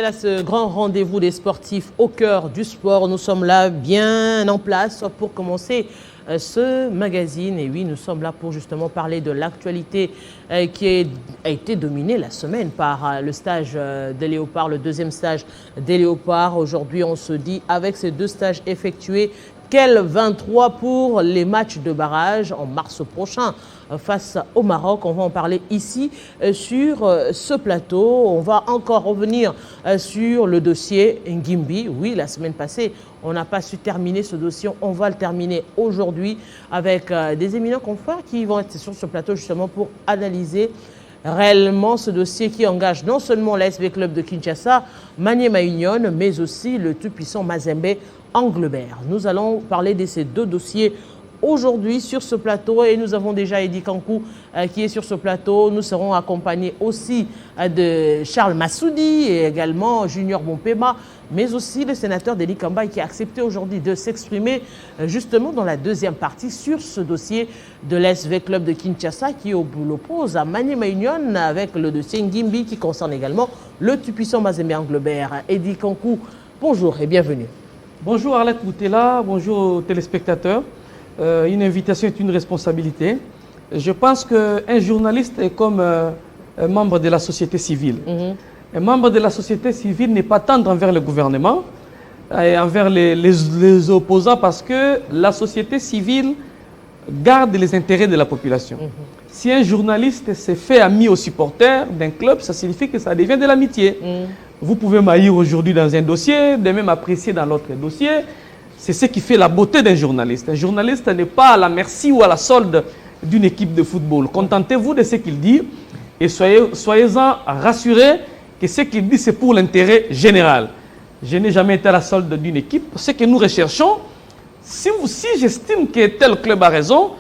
fidèles à ce grand rendez-vous des sportifs au cœur du sport. Nous sommes là bien en place pour commencer ce magazine. Et oui, nous sommes là pour justement parler de l'actualité qui a été dominée la semaine par le stage des Léopards, le deuxième stage des Léopards. Aujourd'hui, on se dit, avec ces deux stages effectués, quel 23 pour les matchs de barrage en mars prochain face au Maroc. On va en parler ici sur ce plateau. On va encore revenir sur le dossier Ngimbi. Oui, la semaine passée, on n'a pas su terminer ce dossier. On va le terminer aujourd'hui avec des éminents confrères qui vont être sur ce plateau justement pour analyser réellement ce dossier qui engage non seulement l'ASV Club de Kinshasa, Maniema Union, mais aussi le tout-puissant Mazembe Anglebert. Nous allons parler de ces deux dossiers aujourd'hui sur ce plateau et nous avons déjà Eddy Kankou qui est sur ce plateau. Nous serons accompagnés aussi de Charles Massoudi et également Junior Bompema, mais aussi le sénateur Denis Kambay qui a accepté aujourd'hui de s'exprimer justement dans la deuxième partie sur ce dossier de l'ASV Club de Kinshasa qui l'oppose à Maniema Union avec le dossier Ngimbi qui concerne également le tout-puissant Mazembe Anglebert. Eddy Kankou, bonjour et bienvenue. Bonjour Arlette Boutella, bonjour aux téléspectateurs. Une invitation est une responsabilité. Je pense qu'un journaliste est comme un membre de la société civile. Un membre de la société civile n'est pas tendre envers le gouvernement et envers les opposants parce que la société civile garde les intérêts de la population. Si un journaliste s'est fait ami aux supporters d'un club, ça signifie que ça devient de l'amitié. Vous pouvez m'haïr aujourd'hui dans un dossier, de même apprécier dans l'autre dossier. C'est ce qui fait la beauté d'un journaliste. Un journaliste n'est pas à la merci ou à la solde d'une équipe de football. Contentez-vous de ce qu'il dit et soyez-en rassurés que ce qu'il dit, c'est pour l'intérêt général. Je n'ai jamais été à la solde d'une équipe. Ce que nous recherchons, si j'estime que tel club a raison,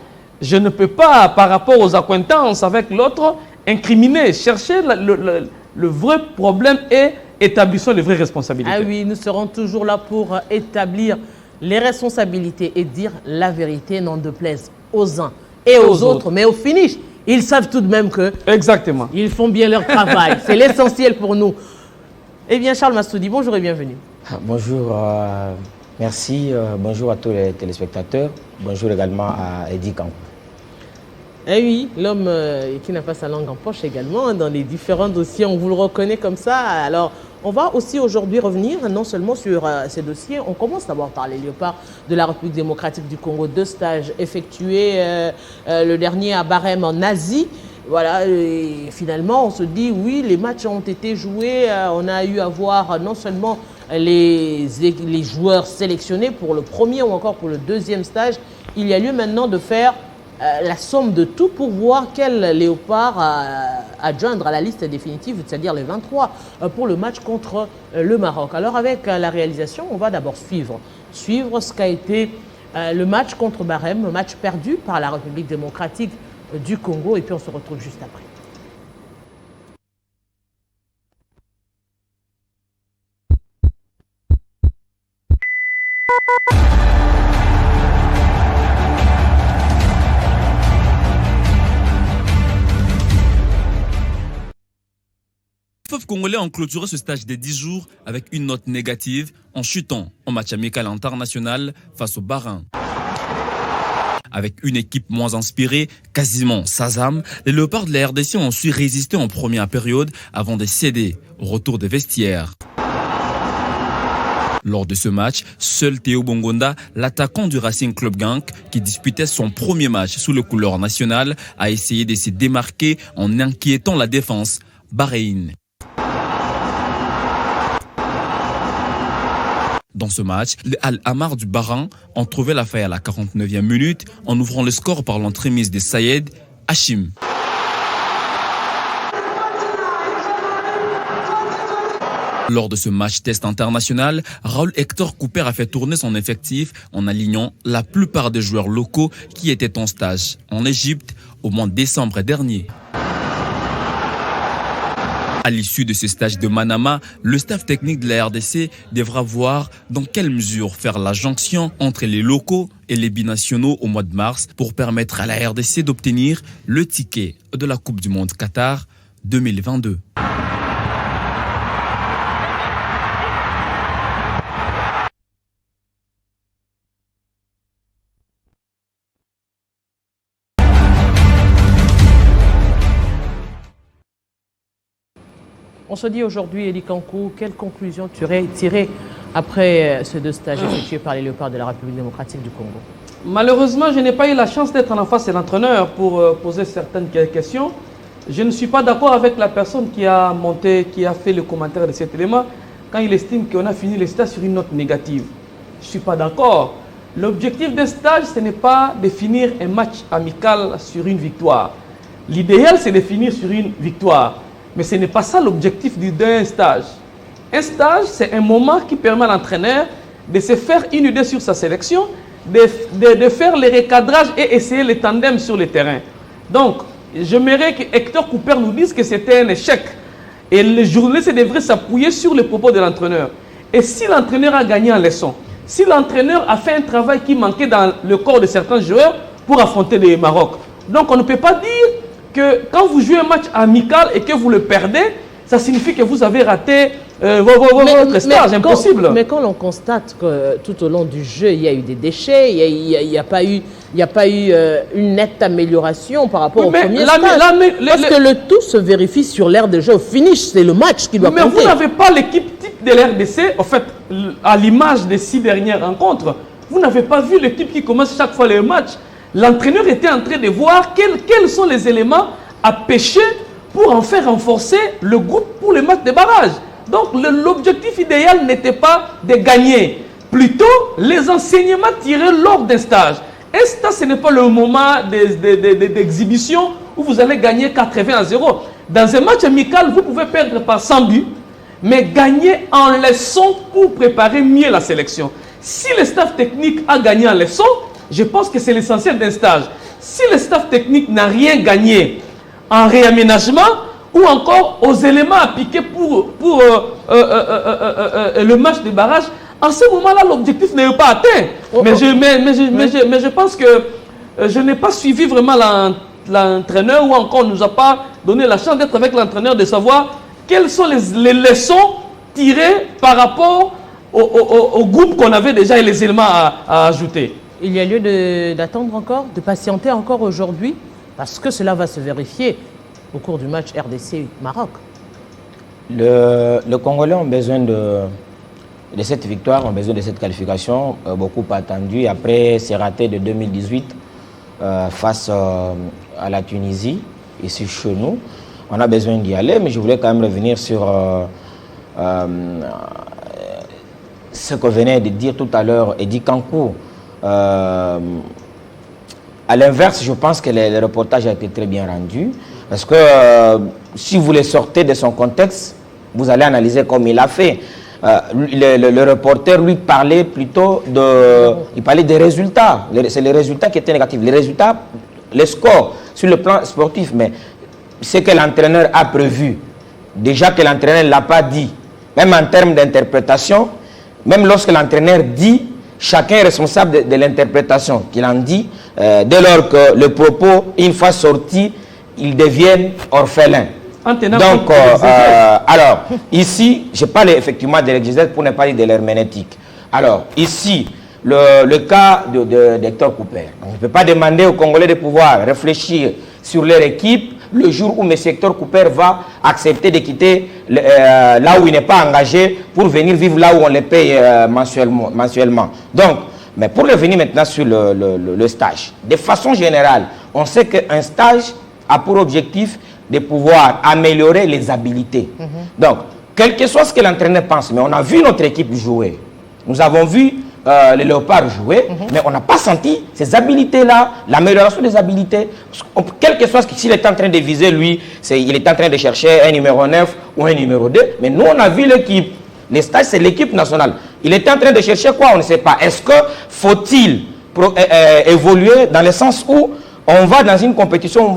je ne peux pas, par rapport aux accointances avec l'autre, incriminer, chercher le vrai problème et établissons les vraies responsabilités. Ah oui, nous serons toujours là pour établir les responsabilités et dire la vérité, n'en déplaise aux uns et aux autres. Mais au finish, ils savent tout de même que exactement, ils font bien leur travail. C'est l'essentiel pour nous. Eh bien, Charles Massoudi, bonjour et bienvenue. Bonjour, merci. Bonjour à tous les téléspectateurs. Bonjour également à Eddy Kankou. Eh oui, l'homme qui n'a pas sa langue en poche également, dans les différents dossiers, on vous le reconnaît comme ça. Alors, on va aussi aujourd'hui revenir non seulement sur ces dossiers, on commence d'abord par les Léopards de la République démocratique du Congo, deux stages effectués, le dernier à Barème en Asie. Voilà, et finalement on se dit oui, les matchs ont été joués, on a eu à voir non seulement les joueurs sélectionnés pour le premier ou encore pour le deuxième stage, il y a lieu maintenant de faire la somme de tout pour voir quel léopard adjoindre à la liste définitive, c'est-à-dire les 23 pour le match contre le Maroc. Alors avec la réalisation, on va d'abord suivre ce qu'a été le match contre Barème, un match perdu par la République démocratique du Congo et puis on se retrouve juste après. Les Fauves congolais ont clôturé ce stage de 10 jours avec une note négative en chutant en match amical international face au Bahreïn. Avec une équipe moins inspirée, quasiment sans âme, les Léopards de la RDC ont su résister en première période avant de céder au retour des vestiaires. Lors de ce match, seul Théo Bongonda, l'attaquant du Racing Club Genk, qui disputait son premier match sous les couleurs nationales, a essayé de se démarquer en inquiétant la défense bahreïne. Dans ce match, les Al-Hamar du Bahreïn ont trouvé la faille à la 49e minute en ouvrant le score par l'entremise de Sayed Hachim. Lors de ce match test international, Raoul Hector Cooper a fait tourner son effectif en alignant la plupart des joueurs locaux qui étaient en stage en Égypte au mois de décembre dernier. À l'issue de ce stage de Manama, le staff technique de la RDC devra voir dans quelle mesure faire la jonction entre les locaux et les binationaux au mois de mars pour permettre à la RDC d'obtenir le ticket de la Coupe du Monde Qatar 2022. On se dit aujourd'hui, Eddie Kankou, quelle conclusion tu aurais tirée après ces 2 stages effectués par les Léopards de la République démocratique du Congo? Malheureusement, je n'ai pas eu la chance d'être en face de l'entraîneur pour poser certaines questions. Je ne suis pas d'accord avec la personne qui a fait le commentaire de cet élément quand il estime qu'on a fini le stage sur une note négative. Je ne suis pas d'accord. L'objectif d'un stage, ce n'est pas de finir un match amical sur une victoire. L'idéal, c'est de finir sur une victoire. Mais ce n'est pas ça l'objectif d'un stage. Un stage, c'est un moment qui permet à l'entraîneur de se faire une idée sur sa sélection, de faire les recadrages et essayer les tandems sur le terrain. Donc, j'aimerais que Hector Cooper nous dise que c'était un échec. Et le journaliste devrait s'appuyer sur les propos de l'entraîneur. Et si l'entraîneur a gagné en leçon, si l'entraîneur a fait un travail qui manquait dans le corps de certains joueurs pour affronter le Maroc. Donc, on ne peut pas dire que quand vous jouez un match amical et que vous le perdez, ça signifie que vous avez raté votre stage, impossible. Mais quand l'on constate que tout au long du jeu, il y a eu des déchets, il n'y a pas eu une nette amélioration par rapport au premier stage. Parce que le tout se vérifie sur l'aire de jeu. Au finish, c'est le match qui doit compter. Mais vous n'avez pas l'équipe type de l'RDC, en fait, à l'image des 6 dernières rencontres. Vous n'avez pas vu l'équipe qui commence chaque fois le match. L'entraîneur était en train de voir quels sont les éléments à pêcher pour en faire renforcer le groupe pour les matchs de barrage. Donc l'objectif idéal n'était pas de gagner, plutôt les enseignements tirés lors d'un stage. Un stage, ce n'est pas le moment d'exhibition où vous allez gagner 80-0. Dans un match amical, vous pouvez perdre par 100 buts, mais gagner en leçon pour préparer mieux la sélection. Si le staff technique a gagné en leçon, je pense que c'est l'essentiel d'un stage. Si le staff technique n'a rien gagné en réaménagement ou encore aux éléments appliqués pour le match de barrage, en ce moment-là, l'objectif n'est pas atteint. Mais je pense que je n'ai pas suivi vraiment l'entraîneur ou encore ne nous a pas donné la chance d'être avec l'entraîneur de savoir quelles sont les leçons tirées par rapport au groupe qu'on avait déjà et les éléments à ajouter. Il y a lieu d'attendre encore, de patienter encore aujourd'hui, parce que cela va se vérifier au cours du match RDC-Maroc. Le Congolais ont besoin de cette victoire, ont besoin de cette qualification, beaucoup attendu après ces ratés de 2018 face à la Tunisie, ici chez nous. On a besoin d'y aller, mais je voulais quand même revenir sur ce que venait de dire tout à l'heure Eddie Kankou. À l'inverse, je pense que le reportage a été très bien rendu. Parce que si vous les sortez de son contexte, vous allez analyser comme il a fait. Le reporter, lui, parlait plutôt il parlait des résultats. C'est les résultats qui étaient négatifs. Les résultats, les scores sur le plan sportif. Mais ce que l'entraîneur a prévu, déjà que l'entraîneur ne l'a pas dit, même en termes d'interprétation, même lorsque l'entraîneur dit, chacun est responsable de l'interprétation qu'il en dit, dès lors que le propos, une fois sorti, ils deviennent orphelins. Donc, alors, ici, je parle effectivement de l'exégèse pour ne pas dire de l'herméneutique. Alors, ici, le cas d'Hector Cooper. On ne peut pas demander aux Congolais de pouvoir réfléchir sur leur équipe le jour où M. Hector Cooper va accepter de quitter là où il n'est pas engagé pour venir vivre là où on les paye mensuellement. Donc, mais pour revenir maintenant sur le stage, de façon générale, on sait qu'un stage a pour objectif de pouvoir améliorer les habilités. Donc, quel que soit ce que l'entraîneur pense, mais on a vu notre équipe jouer. Nous avons vu les Léopards jouer, mais on n'a pas senti ces habilités-là, l'amélioration des habilités. Quel que soit ce qu'il est en train de viser, lui, il est en train de chercher un numéro 9 ou un numéro 2, mais nous, on a vu l'équipe. Les stages, c'est l'équipe nationale. Il est en train de chercher quoi? On ne sait pas. Est-ce que faut-il évoluer dans le sens où on va dans une compétition,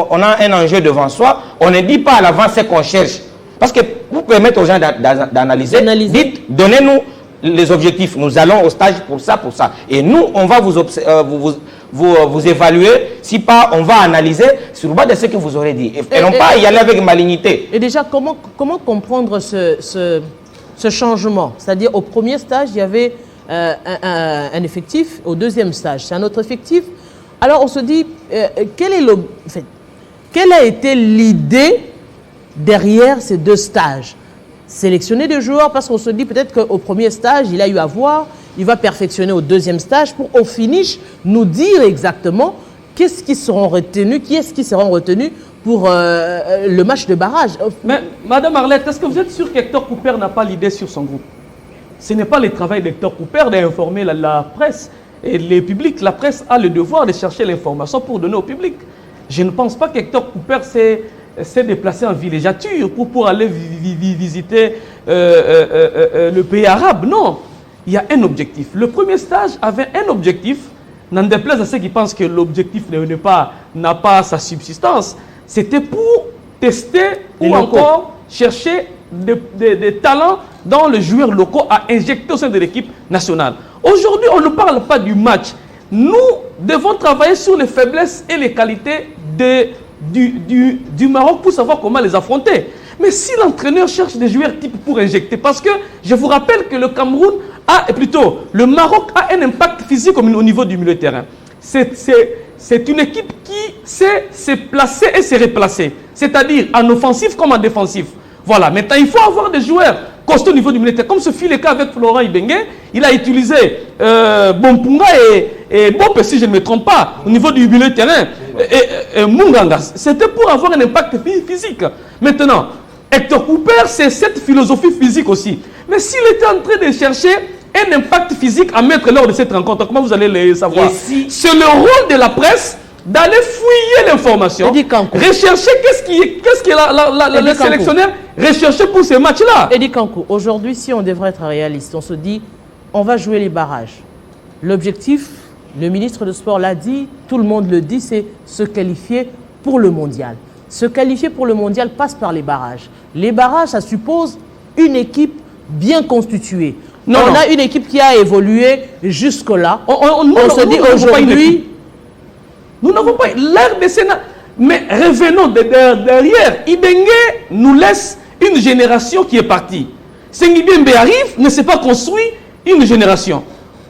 on a un enjeu devant soi, on ne dit pas à l'avance ce qu'on cherche. Parce que vous permettez aux gens d'analyser, dites, donnez-nous les objectifs. Nous allons au stage pour ça, pour ça. Et nous, on va vous évaluer. Si pas, on va analyser sur le bas de ce que vous aurez dit. Et non pas y aller avec malignité. Et déjà, comment comprendre ce changement? C'est-à-dire, au premier stage, il y avait un effectif. Au deuxième stage, c'est un autre effectif. Alors, on se dit, quelle a été l'idée derrière ces 2 stages? Sélectionner des joueurs parce qu'on se dit peut-être qu'au premier stage, il a eu à voir, il va perfectionner au 2e stage pour au finish nous dire exactement qu'est-ce qui seront retenus, qui est-ce qui seront retenus pour le match de barrage. Mais Madame Arlette, est-ce que vous êtes sûr qu'Hector Cooper n'a pas l'idée sur son groupe? Ce n'est pas le travail d'Hector Cooper d'informer la presse et le public. La presse a le devoir de chercher l'information pour donner au public. Je ne pense pas qu'Hector Cooper s'est déplacé en villégiature pour aller visiter le pays arabe. Non, il y a un objectif. Le premier stage avait un objectif. N'en déplaise à ceux qui pensent que l'objectif n'a pas sa subsistance. C'était pour tester ou encore chercher des talents dans les joueurs locaux à injecter au sein de l'équipe nationale. Aujourd'hui, on ne parle pas du match. Nous devons travailler sur les faiblesses et les qualités du Maroc pour savoir comment les affronter. Mais si l'entraîneur cherche des joueurs type pour injecter, parce que je vous rappelle que le Cameroun le Maroc a un impact physique au niveau du milieu de terrain. C'est une équipe qui sait se placer et se replacer, c'est-à-dire en offensif comme en défensif. Voilà, maintenant il faut avoir des joueurs costauds au niveau du milieu de terrain, comme ce fut le cas avec Florent Ibenge. Il a utilisé Bompunga et Bope, si je ne me trompe pas, au niveau du milieu de terrain, et Munganga. C'était pour avoir un impact physique. Maintenant, Hector Cooper, c'est cette philosophie physique aussi. Mais s'il était en train de chercher un impact physique à mettre lors de cette rencontre, comment vous allez le savoir? C'est le rôle de la presse d'aller fouiller l'information, rechercher qu'est-ce que le sélectionneur recherchait pour ces matchs-là. Eddie Kankou, aujourd'hui, si on devrait être réaliste, on se dit, on va jouer les barrages. L'objectif, le ministre de Sport l'a dit, tout le monde le dit, c'est se qualifier pour le mondial. Se qualifier pour le mondial passe par les barrages. Les barrages, ça suppose une équipe bien constituée. On a une équipe qui a évolué jusque-là. On se dit aujourd'hui... Nous n'avons pas l'air de Sénat. Mais revenons derrière. Ibenge nous laisse une génération qui est partie. Senghibembe arrive, ne s'est pas construit une génération.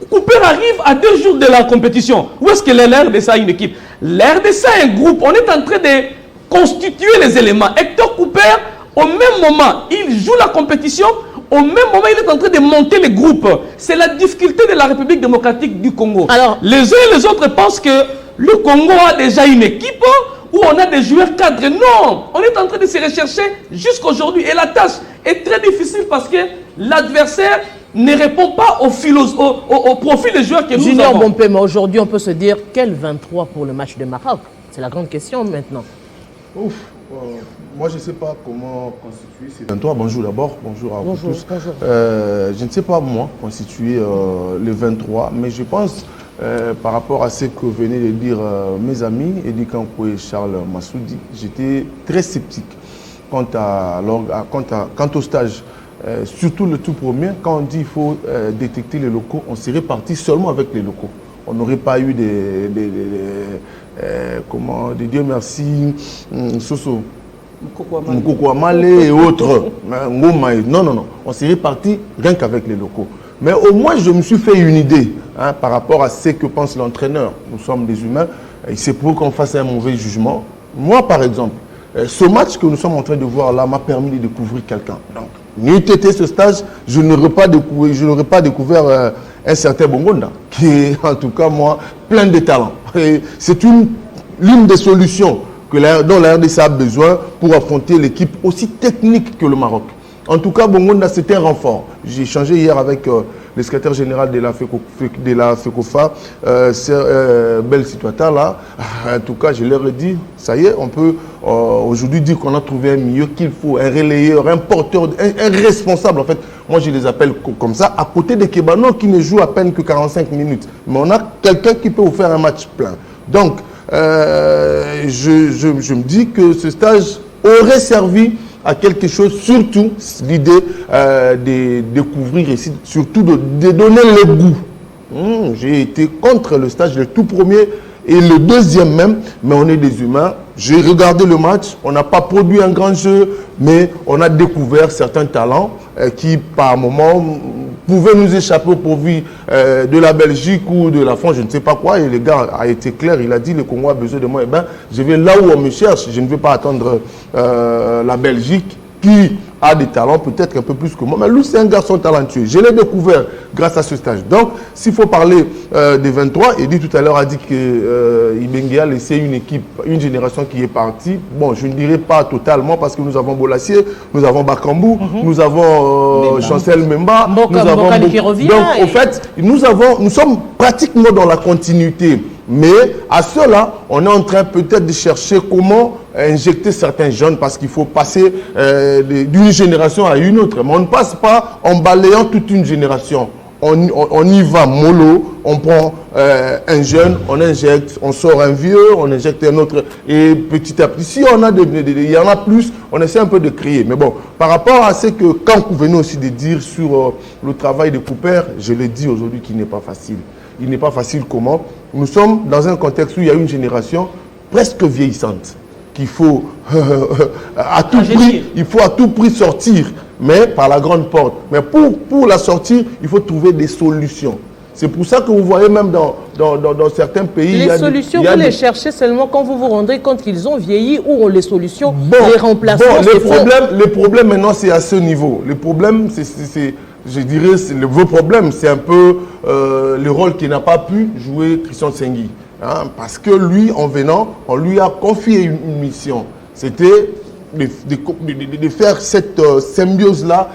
Cooper arrive à 2 jours de la compétition. Où est-ce que l'RDC a une équipe? L'RDC a un groupe. On est en train de constituer les éléments. Hector Cooper, au même moment, il joue la compétition. Au même moment, il est en train de monter les groupes. C'est la difficulté de la République démocratique du Congo. Alors, les uns et les autres pensent que le Congo a déjà une équipe où on a des joueurs cadres. Non, on est en train de se rechercher jusqu'aujourd'hui. Et la tâche est très difficile parce que l'adversaire ne répond pas au profil des joueurs que nous avons. Junior Bompé, mais aujourd'hui, on peut se dire, quel 23 pour le match de Maroc? C'est la grande question maintenant. Ouf. Moi, je ne sais pas comment constituer ces 23. Bonjour d'abord, bonjour à vous tous. Bonjour. Je ne sais pas, moi, constituer les 23, mais je pense, par rapport à ce que venaient de dire mes amis, Eddie Kankou et Charles Massoudi, j'étais très sceptique quant au stage. Surtout le tout premier, quand on dit qu'il faut détecter les locaux, on serait parti seulement avec les locaux. On n'aurait pas eu Dieu merci, Soso, Mukoko Amale et autres. Non. On serait parti rien qu'avec les locaux. Mais au moins, je me suis fait une idée par rapport à ce que pense l'entraîneur. Nous sommes des humains. Il c'est pour qu'on fasse un mauvais jugement. Moi, par exemple, ce match que nous sommes en train de voir là m'a permis de découvrir quelqu'un. Donc, n'eût été ce stage, je n'aurais pas découvert un certain Bongonda, qui est en tout cas, moi, plein de talent. C'est l'une des solutions dont la RDC a besoin pour affronter l'équipe aussi technique que le Maroc. En tout cas, Bongonda, c'était un renfort. J'ai échangé hier avec le secrétaire général de la FECOFA, Bel Situata, là. En tout cas, je leur ai dit, ça y est, on peut aujourd'hui dire qu'on a trouvé un milieu qu'il faut, un relayeur, un porteur, un responsable, en fait. Moi, je les appelle comme ça, à côté des Kébanos qui ne jouent à peine que 45 minutes. Mais on a quelqu'un qui peut vous faire un match plein. Donc, je me dis que ce stage aurait servi à quelque chose, surtout l'idée de découvrir et surtout de donner le goût. J'ai été contre le stage, le tout premier et le deuxième même, mais on est des humains. J'ai regardé le match, on n'a pas produit un grand jeu, mais on a découvert certains talents qui, par moments, pouvait nous échapper au profit de la Belgique ou de la France, je ne sais pas quoi. Et le gars a été clair, il a dit le Congo a besoin de moi. Eh ben, je vais là où on me cherche. Je ne vais pas attendre la Belgique qui a des talents peut-être un peu plus que moi. Mais lui, c'est un garçon talentueux. Je l'ai découvert grâce à ce stage. Donc, s'il faut parler des 23, Eddy tout à l'heure a dit que Ibenge a laissé une équipe, une génération qui est partie. Bon, je ne dirais pas totalement parce que nous avons Bolassier, nous avons Bakambou, nous avons Chancel Memba, nous avons qui revient. Donc, au fait, nous sommes pratiquement dans la continuité. Mais à cela, on est en train peut-être de chercher comment injecter certains jeunes parce qu'il faut passer d'une génération à une autre. Mais on ne passe pas en balayant toute une génération. On y va mollo, on prend un jeune, on injecte, on sort un vieux, on injecte un autre. Et petit à petit, si on a il y en a plus, on essaie un peu de créer. Mais bon, par rapport à ce que quand vous venez aussi de dire sur le travail de Cooper, je l'ai dit aujourd'hui qu'il n'est pas facile. Il n'est pas facile comment? Nous sommes dans un contexte où il y a une génération presque vieillissante qu'il faut à tout prix sortir, mais par la grande porte. Mais pour la sortir, il faut trouver des solutions. C'est pour ça que vous voyez même dans certains pays... Les solutions, vous les cherchez seulement quand vous vous rendez compte qu'ils ont vieilli ou les solutions, les remplacements... Les problèmes maintenant, c'est à ce niveau. Les problèmes, je dirais, vos problèmes, c'est un peu le rôle qu'il n'a pas pu jouer Christian Sengui. Hein, parce que lui, en venant, on lui a confié une mission. C'était de faire cette symbiose-là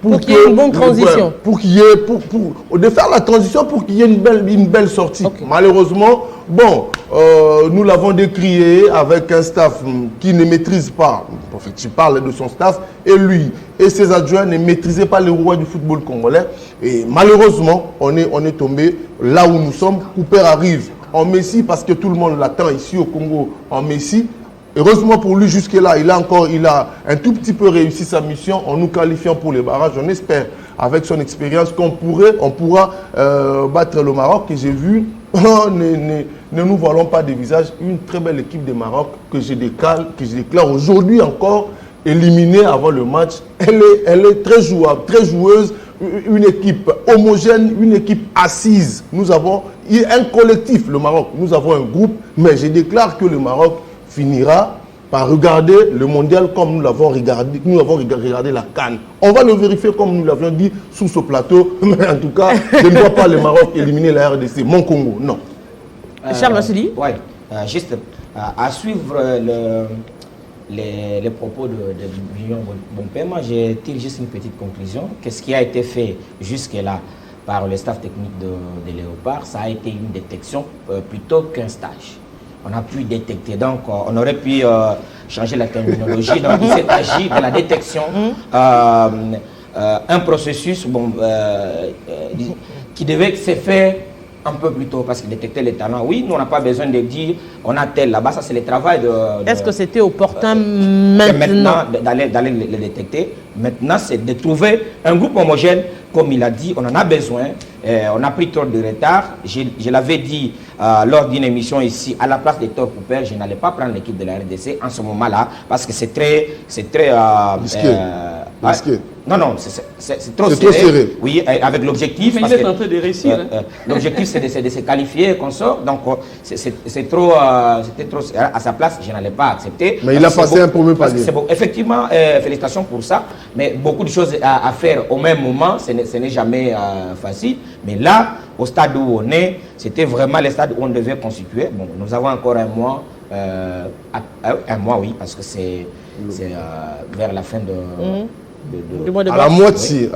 pour qu'il y ait une bonne transition. De faire la transition pour qu'il y ait une belle sortie. Okay. Malheureusement, bon, nous l'avons décrié avec un staff qui ne maîtrise pas. En fait, je parle de son staff et lui et ses adjoints ne maîtrisaient pas les rois du football congolais. Et malheureusement, on est tombé là où nous sommes. Cooper arrive en Messi parce que tout le monde l'attend ici au Congo en Messi. Heureusement pour lui, jusque-là, il a un tout petit peu réussi sa mission en nous qualifiant pour les barrages. On espère, avec son expérience, qu'on pourra battre le Maroc. Et j'ai vu, ne nous voilons pas des visages, une très belle équipe de Maroc que je déclare aujourd'hui encore éliminée avant le match. Elle est très jouable, très joueuse. Une équipe homogène, une équipe assise. Nous avons un collectif, le Maroc. Nous avons un groupe, mais je déclare que le Maroc finira par regarder le mondial comme nous l'avons regardé, la CAN. On va le vérifier comme nous l'avions dit sous ce plateau, mais en tout cas, je ne vois pas le Maroc éliminer la RDC, mon Congo, non. Charles Massili. Oui, juste à suivre les propos de Guillaume Bompema, je tire juste une petite conclusion. Qu'est-ce qui a été fait jusque-là par le staff technique de Léopard? Ça a été une détection plutôt qu'un stage. On a pu détecter, donc on aurait pu changer la terminologie. Donc il s'est agi de la détection, un processus qui devait se faire un peu plus tôt parce qu'il détectait les talents. Oui, nous on n'a pas besoin de dire on a tel là-bas, ça c'est le travail de... Est-ce que c'était opportun maintenant d'aller le détecter? Maintenant c'est de trouver un groupe homogène, comme il a dit, on en a besoin. On a pris trop de retard. Je l'avais dit lors d'une émission ici, à la place de Thor Cooper, je n'allais pas prendre l'équipe de la RDC en ce moment-là parce que c'est très risqué. Non, c'est trop serré. Oui, avec l'objectif. Mais il est en train de réussir. L'objectif, c'est de se qualifier, qu'on sort. Donc, c'était trop à sa place, je n'allais pas accepter. Mais il a passé un premier palier. Effectivement, félicitations pour ça. Mais beaucoup de choses à faire au même moment, ce n'est jamais facile. Mais là, au stade où on est, c'était vraiment le stade où on devait constituer. Bon, nous avons encore un mois. Oui, parce que c'est vers la fin à la moitié,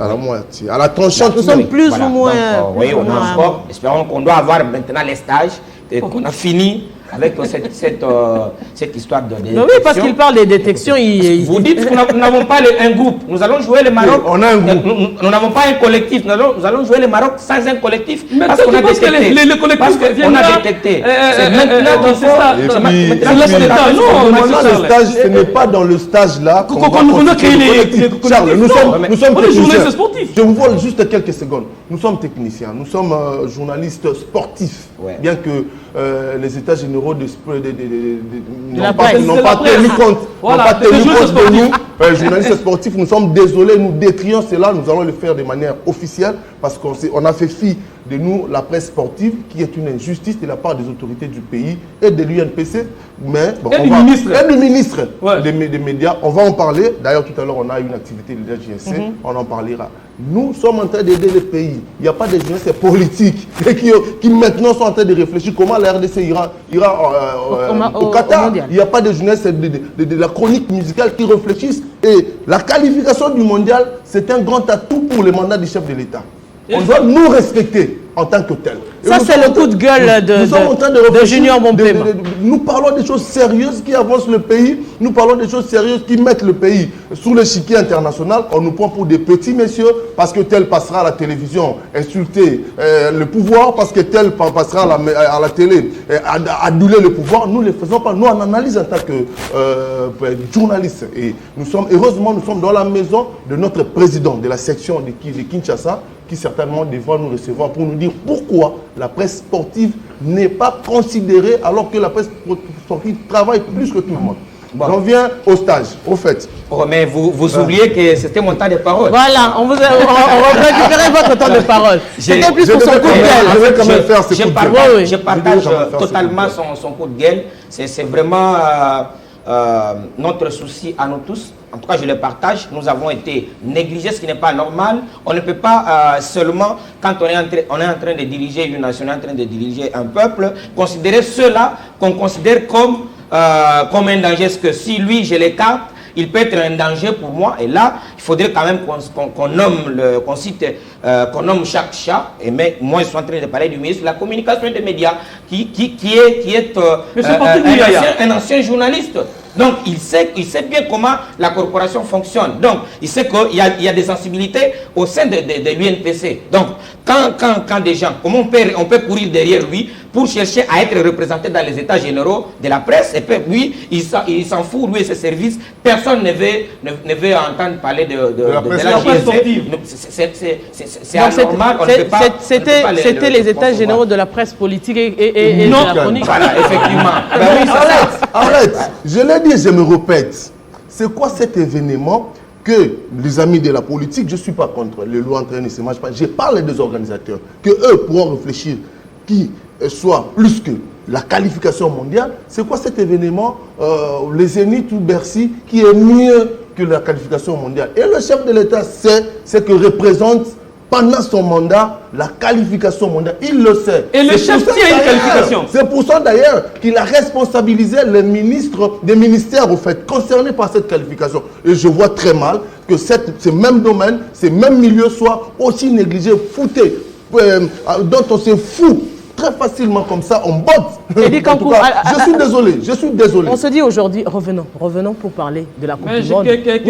à la tranchante. Nous sommes plus ou moins. Donc, oui, on a encore. Espérons qu'on doit avoir maintenant les stages et qu'on a fini avec cette histoire de détection. Oui, parce qu'il parle des détections. Vous dites que nous n'avons pas un groupe. Nous allons jouer le Maroc. Oui, on a un groupe. Nous n'avons pas un collectif. Nous allons jouer le Maroc sans un collectif. Mais parce qu'on a détecté. Le collectif parce qu'on a détecté. C'est maintenant qu'il faut. Maintenant, le stage, ce n'est pas dans le stage là qu'on a créé les Charles, nous sommes techniciens. Je vous vole juste quelques secondes. Nous sommes techniciens. Nous sommes journalistes sportifs. Bien que les états généraux n'ont pas tenu compte de nous journalistes sportifs, nous sommes désolés, nous détrions cela, nous allons le faire de manière officielle parce qu'on a fait fi de nous, la presse sportive, qui est une injustice de la part des autorités du pays et de l'UNPC, mais bon, et du ministre des médias. On va en parler. D'ailleurs, tout à l'heure, on a une activité de l'UNGC, on en parlera. Nous sommes en train d'aider le pays. Il n'y a pas de journalistes politiques qui maintenant sont en train de réfléchir comment la RDC ira au Qatar. Il n'y a pas de journalistes de la chronique musicale qui réfléchissent. Et la qualification du mondial, c'est un grand atout pour le mandat du chef de l'État. On doit nous respecter en tant que tel. Ça, c'est le coup de gueule de Junior Mompema. Nous parlons des choses sérieuses qui avancent le pays. Nous parlons des choses sérieuses qui mettent le pays sous l'échiquier international. On nous prend pour des petits messieurs parce que tel passera à la télévision insulter le pouvoir, parce que tel passera à la télé aduler le pouvoir. Nous ne le faisons pas. Nous, on analyse en tant que journaliste. Et heureusement, nous sommes dans la maison de notre président de la section de Kinshasa, qui certainement devra nous recevoir pour nous dire pourquoi la presse sportive n'est pas considérée alors que la presse sportive travaille plus que tout le monde. Bon. On vient au stage, au fait. Oh, mais vous oubliez que c'était mon temps de parole. Voilà, on récupérait votre temps de parole. C'était plus pour son coup de gueule. Je vais quand même faire ce coup de gueule. Je partage totalement son coup de gueule. C'est vraiment notre souci à nous tous. En tout cas, je le partage. Nous avons été négligés, ce qui n'est pas normal. On ne peut pas seulement, quand on est en train de diriger une nation, on est en train de diriger un peuple, considérer ceux-là qu'on considère comme un danger. Parce que si lui, je l'écarte, il peut être un danger pour moi. Et là, il faudrait quand même qu'on nomme chaque chat. Et mais moi, je suis en train de parler du ministre de la communication et des médias, qui est un ancien journaliste. Donc, il sait bien comment la corporation fonctionne. Donc, il sait qu'il y a des sensibilités au sein de l'UNPC. Donc, quand des gens, comment on peut courir derrière lui pour chercher à être représenté dans les états généraux de la presse, et puis lui, il s'en fout, lui et ses services. Personne ne veut entendre parler de la presse sportive. C'est anormal. C'était les états généraux de la presse politique et de la chronique. Voilà, effectivement. Arrête. Je l'ai dit, je me répète. C'est quoi cet événement que les amis de la politique, je ne suis pas contre les lois entraînées, ne marchent pas. Je parle des organisateurs, que eux pourront réfléchir qui soit plus que la qualification mondiale. C'est quoi cet événement, les Zénith ou Bercy, qui est mieux que la qualification mondiale? Et le chef de l'État sait ce que représente pendant son mandat la qualification mondiale. Il le sait. Et le chef tient une qualification. C'est pour ça d'ailleurs qu'il a responsabilisé les ministres des ministères au fait, concernés par cette qualification. Et je vois très mal que ces mêmes domaines, ces mêmes milieux soient aussi négligés, foutés, dont on se fout très facilement comme ça, on botte. Je suis désolé. On se dit aujourd'hui, revenons pour parler de la Coupe du Monde. Je sais que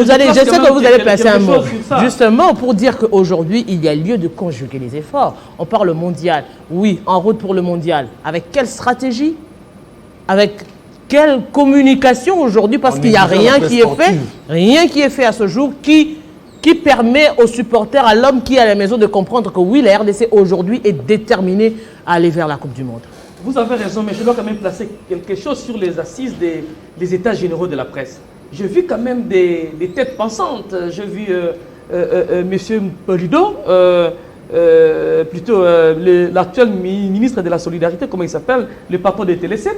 vous allez placer un mot, justement pour dire qu'aujourd'hui, il y a lieu de conjuguer les efforts. On parle mondial, oui, en route pour le mondial. Avec quelle stratégie? Avec quelle communication aujourd'hui? Parce qu'il n'y a rien qui est fait à ce jour qui permet aux supporters, à l'homme qui est à la maison de comprendre que oui, la RDC aujourd'hui est déterminée à aller vers la Coupe du Monde. Vous avez raison, mais je dois quand même placer quelque chose sur les assises des états généraux de la presse. J'ai vu quand même des têtes pensantes. J'ai vu M. Polido, plutôt l'actuel ministre de la Solidarité, comment il s'appelle, le papa de Télé 7.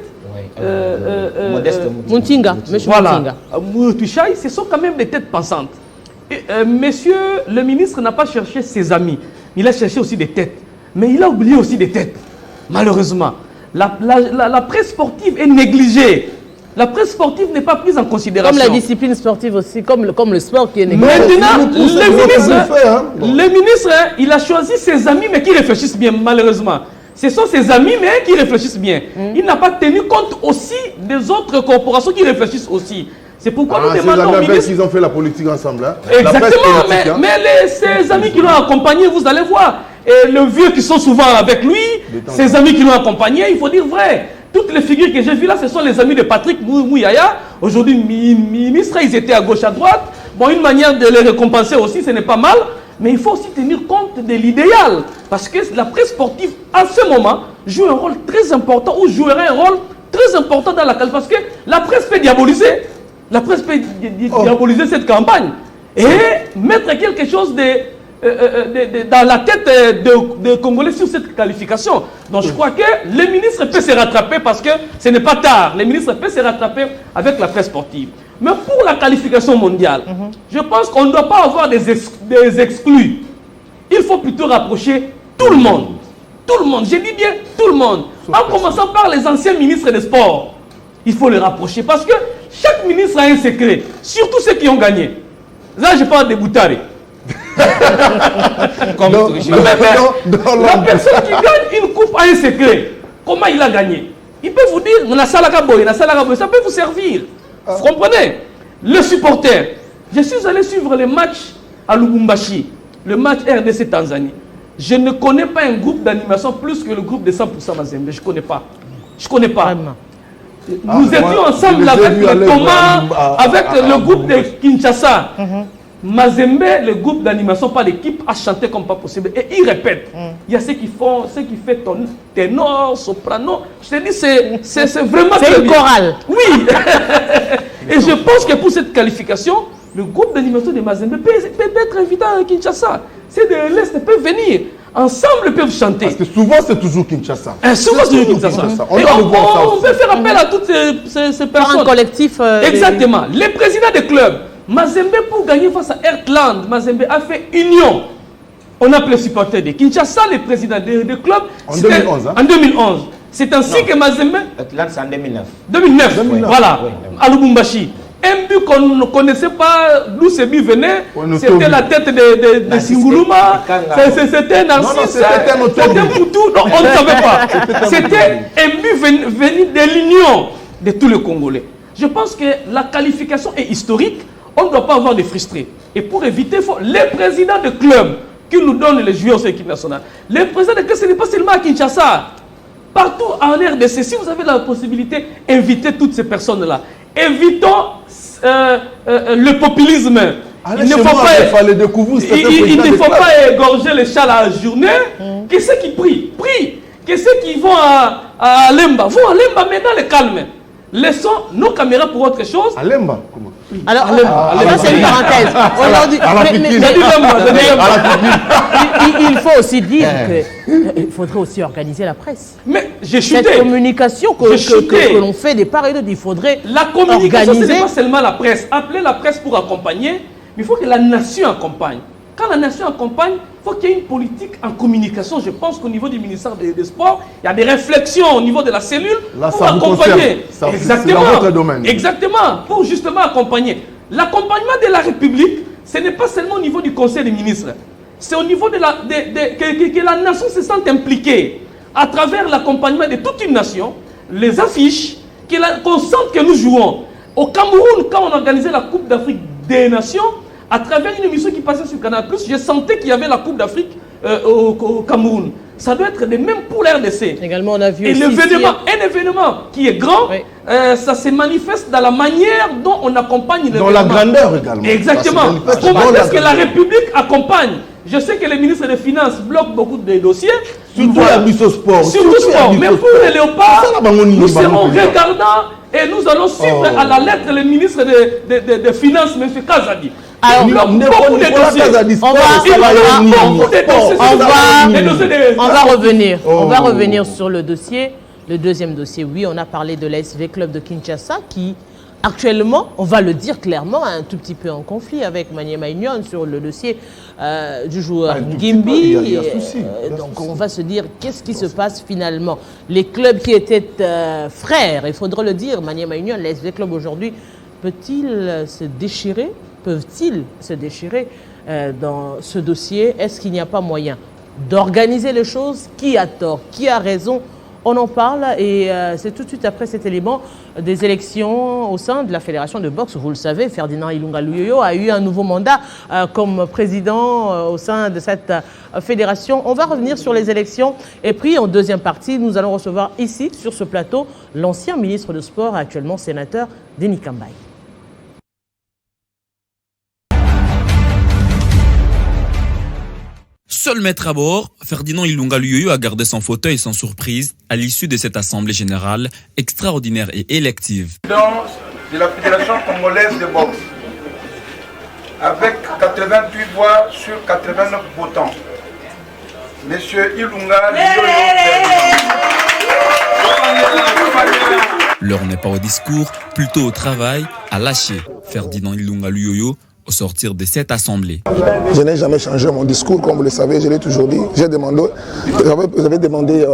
Modeste Muntinga. Voilà. Moutouchaï, ce sont quand même des têtes pensantes. Monsieur le ministre n'a pas cherché ses amis, il a cherché aussi des têtes. Mais il a oublié aussi des têtes, malheureusement. La presse sportive est négligée. La presse sportive n'est pas prise en considération. Comme la discipline sportive aussi, comme le sport qui est négligé. Maintenant, le ministre, il a choisi ses amis, mais qui réfléchissent bien, malheureusement. Ce sont ses amis, mais qui réfléchissent bien. Il n'a pas tenu compte aussi des autres corporations qui réfléchissent aussi. C'est pourquoi nous demandons au ministre... Ils ont fait la politique ensemble. Hein? Exactement, mais ses amis qui l'ont accompagné, vous allez voir. Et le vieux qui sont souvent avec lui, ses amis qui l'ont accompagné, il faut dire vrai. Toutes les figures que j'ai vues là, ce sont les amis de Patrick Mouyaya. Aujourd'hui, ministre, ils étaient à gauche, à droite. Bon, une manière de les récompenser aussi, ce n'est pas mal. Mais il faut aussi tenir compte de l'idéal. Parce que la presse sportive, à ce moment, joue un rôle très important, ou jouerait un rôle très important dans la qualification. Parce que la presse peut diaboliser. La presse peut diaboliser cette campagne et mettre quelque chose dans la tête de Congolais sur cette qualification. Donc je crois que les ministres peuvent se rattraper parce que ce n'est pas tard. Les ministres peuvent se rattraper avec la presse sportive. Mais pour la qualification mondiale, je pense qu'on ne doit pas avoir des exclus. Il faut plutôt rapprocher tout le monde. Tout le monde, je dis bien tout le monde. En commençant par les anciens ministres des Sports. Il faut les rapprocher parce que chaque ministre a un secret. Surtout ceux qui ont gagné. Là, je parle des Boutari. La personne qui gagne une coupe a un secret. Comment il a gagné? Il peut vous dire, ça peut vous servir. Vous comprenez? Le supporter. Je suis allé suivre les matchs à Lubumbashi, le match RDC Tanzanie. Je ne connais pas un groupe d'animation plus que le groupe de 100% Mazembe. Je ne connais pas. Je ne connais pas. Nous étions ensemble avec le Thomas, avec le groupe de Kinshasa. Mazembe, le groupe d'animation, pas l'équipe, a chanté comme pas possible. Et ils répètent. Il y a ceux qui font, ténor, soprano. Je te dis, c'est vraiment... C'est une chorale. Oui. Et je pense que pour cette qualification, le groupe d'animation de Mazembe peut être invité à Kinshasa. C'est de l'Est, peuvent venir. Ensemble, ils peuvent chanter. Parce que souvent, c'est toujours Kinshasa. Souvent, c'est toujours Kinshasa. On peut faire appel à toutes ces personnes. Un collectif. Exactement. Les présidents des clubs. Mazembe, pour gagner face à Heartland, Mazembe a fait union. On appelle les supporters de Kinshasa, les présidents des clubs. En 2011. En 2011. C'est ainsi que Mazembe... Heartland, c'est en 2009. 2009, voilà. Oui. À Lubumbashi. Un but qu'on ne connaissait pas d'où ce but venait, c'était la tête de Singuluma, c'était Narcisse, c'était Moutou, on ne savait pas. C'était un but venu de l'union de tous les Congolais. Je pense que la qualification est historique, on ne doit pas avoir de frustrés. Et pour éviter, les présidents de clubs qui nous donnent les joueurs sur l'équipe nationale, les présidents de clubs, ce n'est pas seulement à Kinshasa. Partout en RDC, si vous avez la possibilité, invitez toutes ces personnes-là. Évitons le populisme. Il ne faut pas égorger les chats la journée. Que ceux qui prient, que ceux qui vont à Lemba, vont à Lemba, mais dans le calme. Laissons nos caméras pour autre chose. À Lemba, comment? Alors, ça c'est une parenthèse. Il faut aussi dire qu'il faudrait aussi organiser la presse. Mais j'ai chuté. Cette communication que l'on fait des part et d'autre, il faudrait la communication, ce n'est pas seulement la presse. Appelez la presse pour accompagner, mais il faut que la nation accompagne. Quand la nation accompagne, il faut qu'il y ait une politique en communication. Je pense qu'au niveau du ministère des Sports, il y a des réflexions au niveau de la cellule pour accompagner. Exactement. Votre domaine. Exactement. Pour justement accompagner. L'accompagnement de la République, ce n'est pas seulement au niveau du Conseil des ministres. C'est au niveau que la nation se sente impliquée à travers l'accompagnement de toute une nation, les affiches, qu'on sente que nous jouons. Au Cameroun, quand on organisait la Coupe d'Afrique des Nations, à travers une émission qui passait sur Canal+, je sentais qu'il y avait la Coupe d'Afrique au Cameroun. Ça doit être de même pour l'RDC. Également, on a vu et un événement qui est grand, oui. Ça se manifeste dans la manière dont on accompagne l'événement. Dans la grandeur également. Exactement. Comment est-ce que la République accompagne? Je sais que les ministres des Finances bloquent beaucoup de dossiers. Surtout la mise au sport. Surtout sport. Mais pour les léopards, nous serons regardants et nous allons suivre à la lettre le ministre des Finances, M. Kazadi. Alors, beaucoup de dossiers. On va revenir. On va revenir sur le dossier. Le deuxième dossier, oui, on a parlé de l'ASV Club de Kinshasa qui, actuellement, on va le dire clairement, un tout petit peu en conflit avec Maniema Union sur le dossier du joueur Ngimbi. Donc on va se dire, qu'est-ce qui se passe finalement? Les clubs qui étaient frères, il faudrait le dire, Maniema Union, l'ASV Club aujourd'hui, peut-il se déchirer? Peuvent-ils se déchirer dans ce dossier? Est-ce qu'il n'y a pas moyen d'organiser les choses? Qui a tort? Qui a raison? On en parle et c'est tout de suite après cet élément des élections au sein de la Fédération de boxe. Vous le savez, Ferdinand Ilunga Luyoyo a eu un nouveau mandat comme président au sein de cette fédération. On va revenir sur les élections et puis en deuxième partie, nous allons recevoir ici, sur ce plateau, l'ancien ministre de Sport, actuellement sénateur, Denis Kambaye. Seul maître à bord, Ferdinand Ilunga Luyoyo a gardé son fauteuil sans surprise à l'issue de cette assemblée générale extraordinaire et élective. de la Fédération congolaise de boxe, avec 88 voix sur 89 votants. Monsieur Ilunga L'heure n'est pas au discours, plutôt au travail, à lâcher Ferdinand Ilunga Luyoyo au sortir de cette assemblée. Je n'ai jamais changé mon discours, comme vous le savez, je l'ai toujours dit. J'avais demandé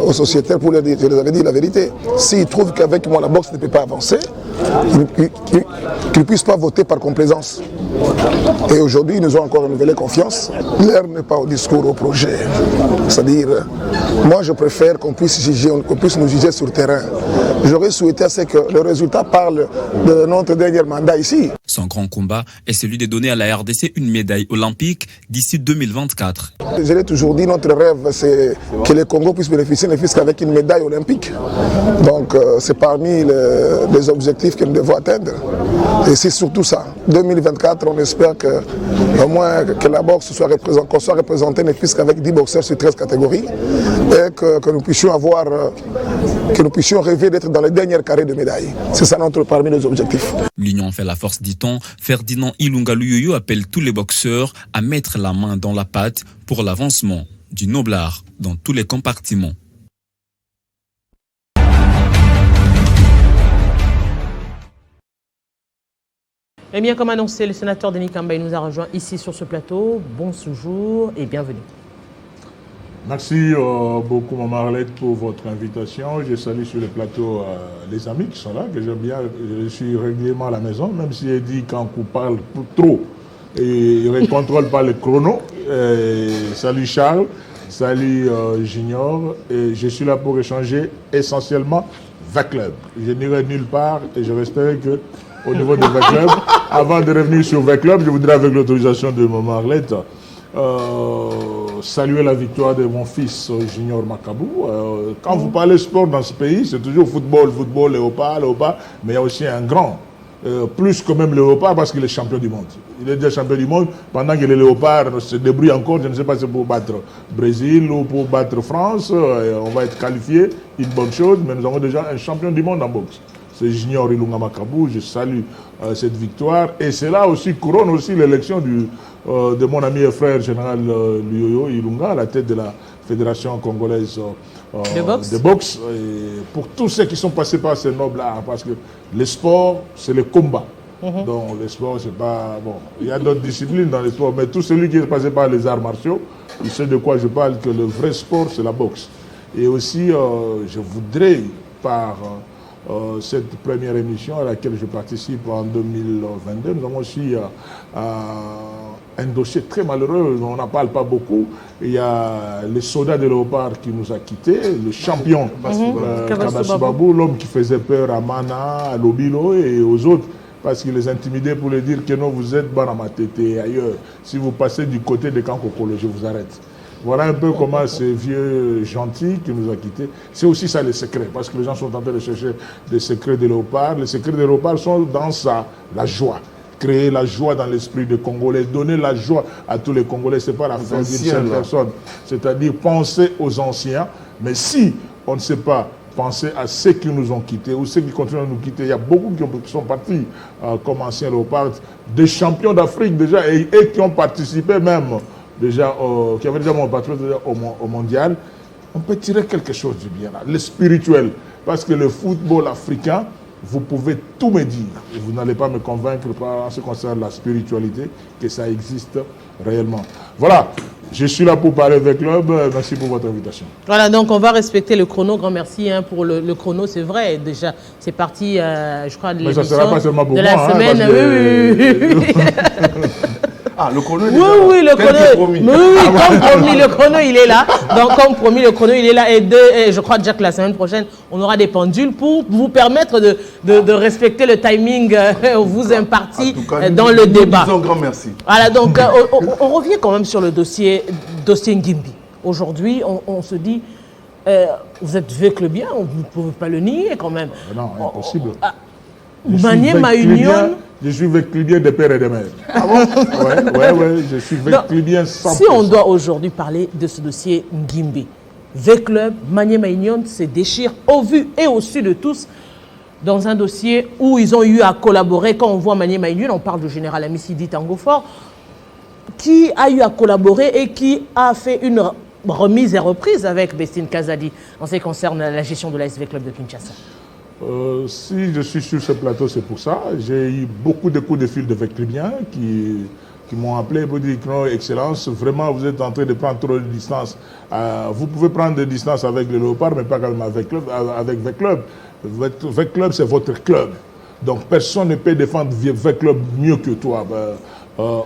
aux sociétaires pour leur dire, je les avais dit la vérité. S'ils trouvent qu'avec moi la boxe ne peut pas avancer, qu'ils ne puissent pas voter par complaisance. Et aujourd'hui, ils nous ont encore renouvelé confiance. L'heure n'est pas au discours, au projet. C'est-à-dire, moi je préfère qu'on puisse nous juger sur le terrain. J'aurais souhaité que le résultat parle de notre dernier mandat ici. Son grand combat est celui de donner à la RDC une médaille olympique d'ici 2024. Je l'ai toujours dit, notre rêve, c'est que le Congo puisse bénéficier ne fût-ce qu'avec une médaille olympique. Donc, c'est parmi les objectifs que nous devons atteindre. Et c'est surtout ça. 2024, on espère au moins que la boxe soit représentée ne fût-ce qu'avec 10 boxeurs sur 13 catégories et que nous puissions rêver d'être dans les dernières carrés de médailles. C'est ça parmi nos objectifs. L'union fait la force, dit-on. Ferdinand Ilunga Luyoyo appelle tous les boxeurs à mettre la main dans la pâte pour l'avancement du noble art dans tous les compartiments. Eh bien, comme annoncé, le sénateur Denis Kambay nous a rejoint ici sur ce plateau. Bonjour et bienvenue. Merci beaucoup, Maman Arlette, pour votre invitation. Je salue sur le plateau les amis qui sont là, que j'aime bien. Je suis régulièrement à la maison, même si elle dit quand on parle trop et il ne contrôle pas le chrono. Salut Charles, salut Junior. Et je suis là pour échanger essentiellement V-Club. Je n'irai nulle part et je resterai que au niveau de V-Club. Avant de revenir sur V-Club, je voudrais, avec l'autorisation de Maman Arlette, saluer la victoire de mon fils Junior Makabou. Quand vous parlez sport dans ce pays, c'est toujours football, léopard, mais il y a aussi un grand, plus que même léopard parce qu'il est champion du monde. Il est déjà champion du monde pendant que les léopards se débrouillent encore, je ne sais pas si c'est pour battre Brésil ou pour battre France, on va être qualifié, une bonne chose, mais nous avons déjà un champion du monde en boxe. C'est Junior Ilunga Makabou, je salue cette victoire. Et c'est là aussi, couronne aussi l'élection de mon ami et frère général Luyoyo Ilunga à la tête de la Fédération congolaise de boxe. Et pour tous ceux qui sont passés par ce noble art, parce que le sport, c'est le combat. Donc le sport, c'est pas... Bon, il y a d'autres disciplines dans le sport, mais tout celui qui est passé par les arts martiaux, il sait de quoi je parle, que le vrai sport, c'est la boxe. Et aussi, je voudrais, par... cette première émission à laquelle je participe en 2022, nous avons aussi un dossier très malheureux, on n'en parle pas beaucoup. Il y a les soldats de Léopard qui nous a quittés, le champion Kabassou Babou, l'homme qui faisait peur à Mana, à Lobilo et aux autres, parce qu'il les intimidait pour leur dire que non, vous êtes Banamatete et ailleurs. Si vous passez du côté de Kankokolo, je vous arrête. Voilà un peu comment ces vieux gentils qui nous ont quittés. C'est aussi ça les secrets, parce que les gens sont en train de chercher des secrets de Léopard. Les secrets de Léopard sont dans la joie. Créer la joie dans l'esprit des Congolais, donner la joie à tous les Congolais, ce n'est pas la fin d'une seule personne. C'est-à-dire penser aux anciens, mais si on ne sait pas penser à ceux qui nous ont quittés ou ceux qui continuent à nous quitter, il y a beaucoup qui sont partis comme anciens Léopards, des champions d'Afrique déjà, et qui ont participé même déjà, qui avait déjà mon patron au mondial, on peut tirer quelque chose du bien là, le spirituel. Parce que le football africain, vous pouvez tout me dire, et vous n'allez pas me convaincre en ce qui concerne la spiritualité, que ça existe réellement. Voilà, je suis là pour parler avec club. Merci pour votre invitation. Voilà, donc on va respecter le chrono. Grand merci pour le chrono, c'est vrai. Déjà, c'est parti, je crois, de l'émission de la semaine. Oui. Ah, le chrono est oui, le chrono. Oui, comme promis, le chrono, il est là. Donc, comme promis, le chrono, il est là. Et je crois déjà que la semaine prochaine, on aura des pendules pour vous permettre de respecter le timing vous imparti dans le débat. Disons grand merci. Voilà, donc, on revient quand même sur le dossier Ngimbi. Aujourd'hui, on se dit, vous êtes V-Clubien, vous ne pouvez pas le nier quand même. Non, impossible. Maniema Union. Je suis V-Clubien de père et de mère. Ah bon? Oui, je suis V-Clubien 100%. Si on doit aujourd'hui parler de ce dossier Ngimbi, V-Club, Maniema Union se déchire au vu et au su de tous. dans un dossier où ils ont eu à collaborer. Quand on voit Maniema Union, on parle du général Amisidi Tangofor, qui a eu à collaborer et qui a fait une remise et reprise avec Bestine Kazadi en ce qui concerne la gestion de l'ASV Club de Kinshasa. Si je suis sur ce plateau, c'est pour ça. J'ai eu beaucoup de coups de fil de Veclubiens qui m'ont appelé pour dire non, Excellence, vraiment vous êtes en train de prendre trop de distance. Vous pouvez prendre des distances avec le Léopard, mais pas quand même avec Veclub. Veclub, c'est votre club. Donc personne ne peut défendre Veclub mieux que toi,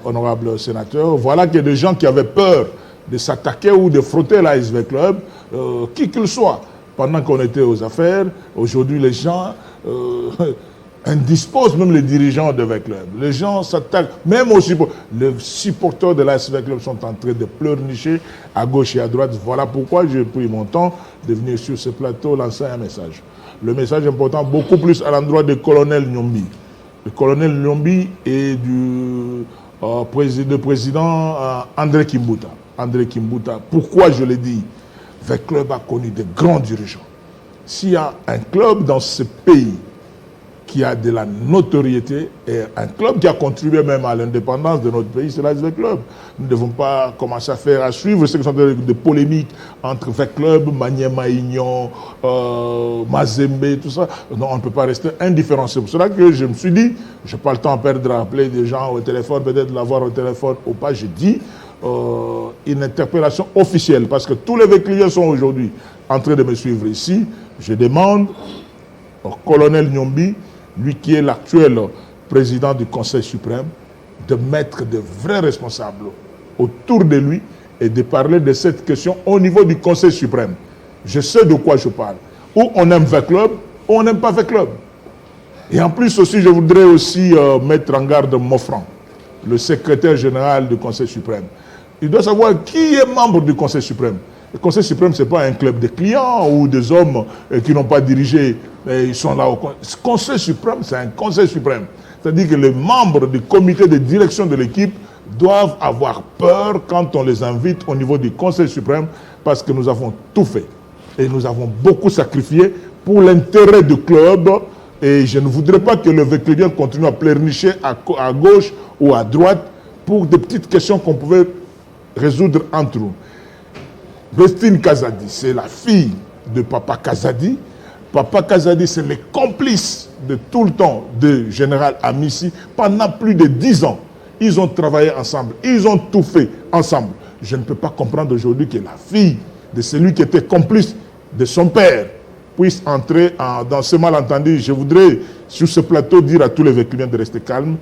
honorable sénateur. Voilà qu'il y a des gens qui avaient peur de s'attaquer ou de frotter l'ASV Club, qui qu'il soit. Pendant qu'on était aux affaires, aujourd'hui les gens indisposent, même les dirigeants de Veclub. Les gens s'attaquent, même aussi les supporters de l'ASV Club sont en train de pleurnicher à gauche et à droite. Voilà pourquoi j'ai pris mon temps de venir sur ce plateau lancer un message. Le message important, beaucoup plus à l'endroit du colonel Nyombi. Le colonel Nyombi et du président André Kimbuta. André Kimbuta, pourquoi je l'ai dit? Veclub a connu de grands dirigeants. S'il y a un club dans ce pays qui a de la notoriété et un club qui a contribué même à l'indépendance de notre pays, c'est l'ASV Club. Nous ne devons pas commencer à suivre ce qui sont des polémiques entre Veclub, Maniema Union, Mazembe, tout ça. Non, on ne peut pas rester indifférent. C'est pour cela que je me suis dit, je n'ai pas le temps à perdre à appeler des gens au téléphone, peut-être l'avoir au téléphone ou pas. J'ai dit une interpellation officielle parce que tous les Veclubiens sont aujourd'hui en train de me suivre ici. Je demande au colonel Nyombi, lui qui est l'actuel président du Conseil suprême, de mettre de vrais responsables autour de lui et de parler de cette question au niveau du Conseil suprême. Je sais de quoi je parle. Ou on aime Veclub, ou on n'aime pas Veclub. Et en plus aussi, je voudrais aussi mettre en garde Mofran, le secrétaire général du Conseil suprême. Il doit savoir qui est membre du Conseil suprême. Le Conseil suprême, ce n'est pas un club de clients ou des hommes qui n'ont pas dirigé, ils sont là au Conseil suprême, c'est un Conseil suprême. C'est-à-dire que les membres du comité de direction de l'équipe doivent avoir peur quand on les invite au niveau du Conseil suprême parce que nous avons tout fait. Et nous avons beaucoup sacrifié pour l'intérêt du club. Et je ne voudrais pas que le Veclubien continue à pleurnicher à gauche ou à droite pour des petites questions qu'on pouvait résoudre entre nous. Bestine Kazadi, c'est la fille de Papa Kazadi. Papa Kazadi, c'est le complice de tout le temps de Général Amissi pendant plus de 10 ans. Ils ont travaillé ensemble, ils ont tout fait ensemble. Je ne peux pas comprendre aujourd'hui que la fille de celui qui était complice de son père puisse entrer dans ce malentendu. Je voudrais, sur ce plateau, dire à tous les Veclubiens de rester calmes.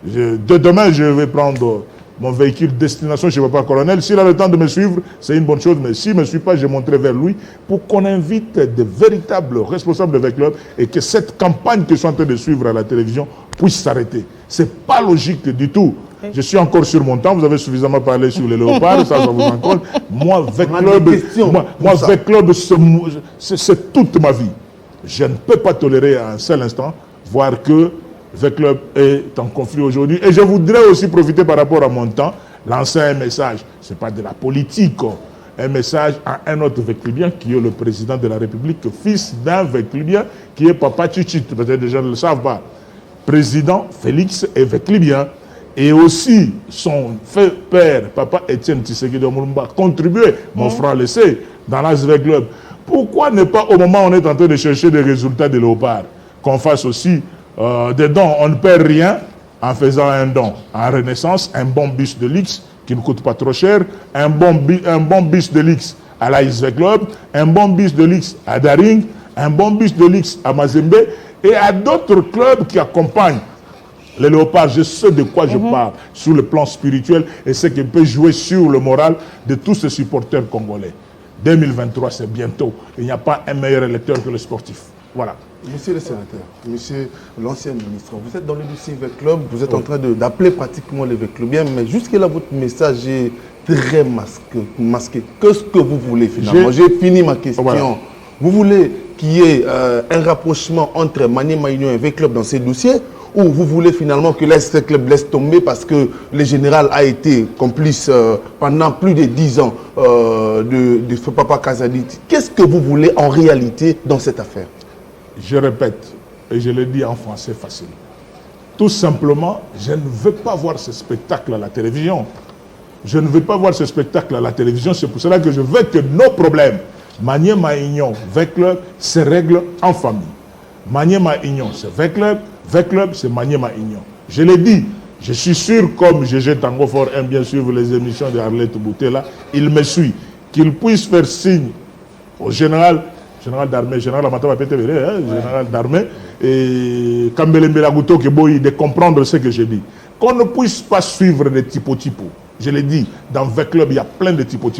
Demain, je vais prendre mon véhicule destination chez Papa Colonel. S'il a le temps de me suivre, c'est une bonne chose. Mais s'il ne me suit pas, je montrerai vers lui pour qu'on invite de véritables responsables de Veclub et que cette campagne que je suis en train de suivre à la télévision puisse s'arrêter. Ce n'est pas logique du tout. Je suis encore sur mon temps. Vous avez suffisamment parlé sur les léopards. ça vous en compte. Moi, Veclub, c'est toute ma vie. Je ne peux pas tolérer à un seul instant voir que Veclub est en conflit aujourd'hui. Et je voudrais aussi profiter par rapport à mon temps, lancer un message. Ce n'est pas de la politique. Un message à un autre Veclubien qui est le président de la République, fils d'un Veclubien qui est Papa Tchichit. Peut-être des gens ne le savent pas. Président Félix est Veclubien. Et aussi son père, Papa Étienne Tshisekedi Omulumba, contribué, mon frère le sait, dans l'ASV Club. Pourquoi ne pas, au moment où on est en train de chercher des résultats de léopard, qu'on fasse aussi des dons? On ne perd rien en faisant un don en Renaissance, un bon bus de l'X qui ne coûte pas trop cher, un bon bus de l'X à l'ASV Club, un bon bus de l'X à Daring, un bon bus de l'X à Mazembe et à d'autres clubs qui accompagnent les léopards. Je sais de quoi je parle sur le plan spirituel et ce qui peut jouer sur le moral de tous ces supporters congolais. 2023, c'est bientôt. Il n'y a pas un meilleur électeur que le sportif. Voilà. Monsieur le sénateur, monsieur l'ancien ministre, vous êtes dans le dossier Veclub, vous êtes en train d'appeler pratiquement les Veclubiens, mais jusque-là, votre message est très masqué. Qu'est-ce que vous voulez finalement? J'ai fini ma question. Voilà. Vous voulez qu'il y ait un rapprochement entre Maniema Union et Veclub dans ces dossiers, ou vous voulez finalement que l'ASV Club laisse tomber parce que le général a été complice pendant plus de 10 ans de Papa Kazadi? Qu'est-ce que vous voulez en réalité dans cette affaire? Je répète, et je le dis en français facile. Tout simplement, je ne veux pas voir ce spectacle à la télévision. Je ne veux pas voir ce spectacle à la télévision. C'est pour cela que je veux que nos problèmes, Maniema Union, V-Club, se règlent en famille. Maniema Union, c'est V-Club, c'est Maniema Union. Je l'ai dit, je suis sûr, comme GG Tango Fort aime bien suivre les émissions de Arlette Boutella, il me suit, qu'il puisse faire signe au général d'armée, général Amataba PTV, général d'armée, et Kambele Mbelaguto de comprendre ce que je dis. Qu'on ne puisse pas suivre des typos. Je l'ai dit, dans V-Club, il y a plein de typos.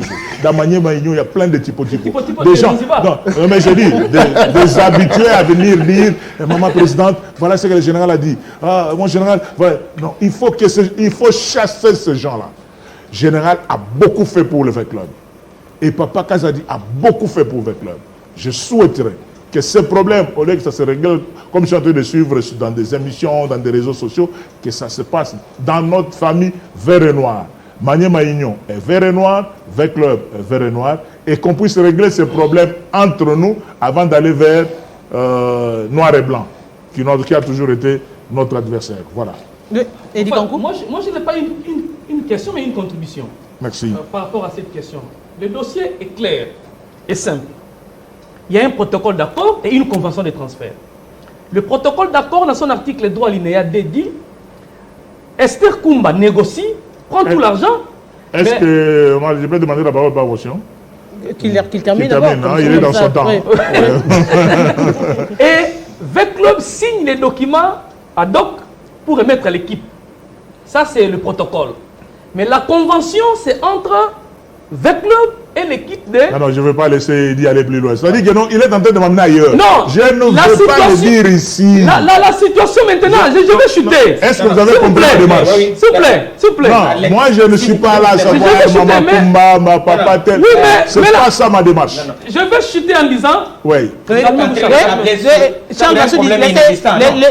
Dans Maniema Union, il y a plein de typos. Des gens, non, mais je dis, des habitués à venir dire, maman présidente, voilà ce que le général a dit. Ah, mon général, voilà. Non, il faut chasser ces gens-là. Le général a beaucoup fait pour le V-Club. Et Papa Kazadi a beaucoup fait pour V-Club. Je souhaiterais que ces problèmes, au lieu que ça se règle, comme je suis en train de suivre dans des émissions, dans des réseaux sociaux, que ça se passe dans notre famille vert et noir. Maniema Union est vert et noir, V-Club est vert et noir, et qu'on puisse régler ces problèmes entre nous avant d'aller vers noir et blanc, qui a toujours été notre adversaire. Voilà. Moi, je n'ai pas une question, mais une contribution. Merci. Par rapport à cette question. Le dossier est clair et simple. Il y a un protocole d'accord et une convention de transfert. Le protocole d'accord, dans son article droit alinéa D, dit Esther Koumba négocie, prend tout l'argent. Est-ce que moi, je peux demander la parole par motion? Qu'il termine d'abord. Il est dans son temps. Et V-Club signe les documents ad hoc pour remettre à l'équipe. Ça, c'est le protocole. Mais la convention, c'est entre V-Club et l'équipe de... Non, je ne veux pas laisser d'y aller plus loin. C'est-à-dire que non, il est en train de m'amener ailleurs. Non, je ne veux pas le dire ici. La situation maintenant, je vais chuter. Est-ce que vous avez compris la démarche? S'il vous plaît. Non, moi je ne suis pas là à savoir maman Kumba, ma papa tel. Oui, c'est pas ça ma démarche. Je vais chuter en disant... Oui.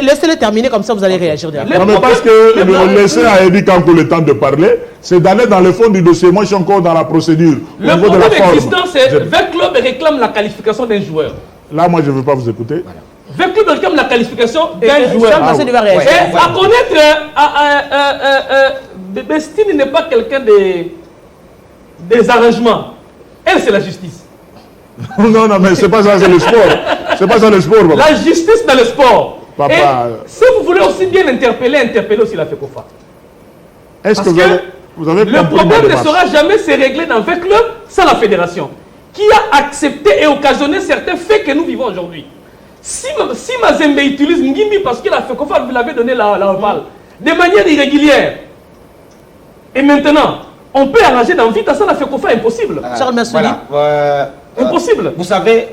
Laissez-le terminer, comme ça vous allez réagir derrière. Non, mais parce que laisser à Eddie Kankou le temps de parler, c'est d'aller dans le fond du dossier. Moi je suis encore dans la procédure. Le problème existant, c'est que V-Club réclame la qualification d'un joueur. Là, moi, je ne veux pas vous écouter. V-Club réclame la qualification d'un joueur. Et à connaître, Bestine n'est pas quelqu'un des arrangements. Elle, c'est la justice. Non, mais c'est pas ça, c'est le sport. C'est pas ça le sport. Papa. La justice dans le sport. Papa. Et si vous voulez aussi bien interpeller aussi la FECOFA. Est-ce que vous avez le problème ne sera jamais se régler dans V-Club sans la fédération, qui a accepté et occasionné certains faits que nous vivons aujourd'hui. Si Mazembe utilise Ngimbi parce que la FECOFA vous l'avait donné la balle de manière irrégulière, et maintenant, on peut arranger dans vite à ça la FECOFA, impossible. Charles Massouli. Impossible. Vous savez,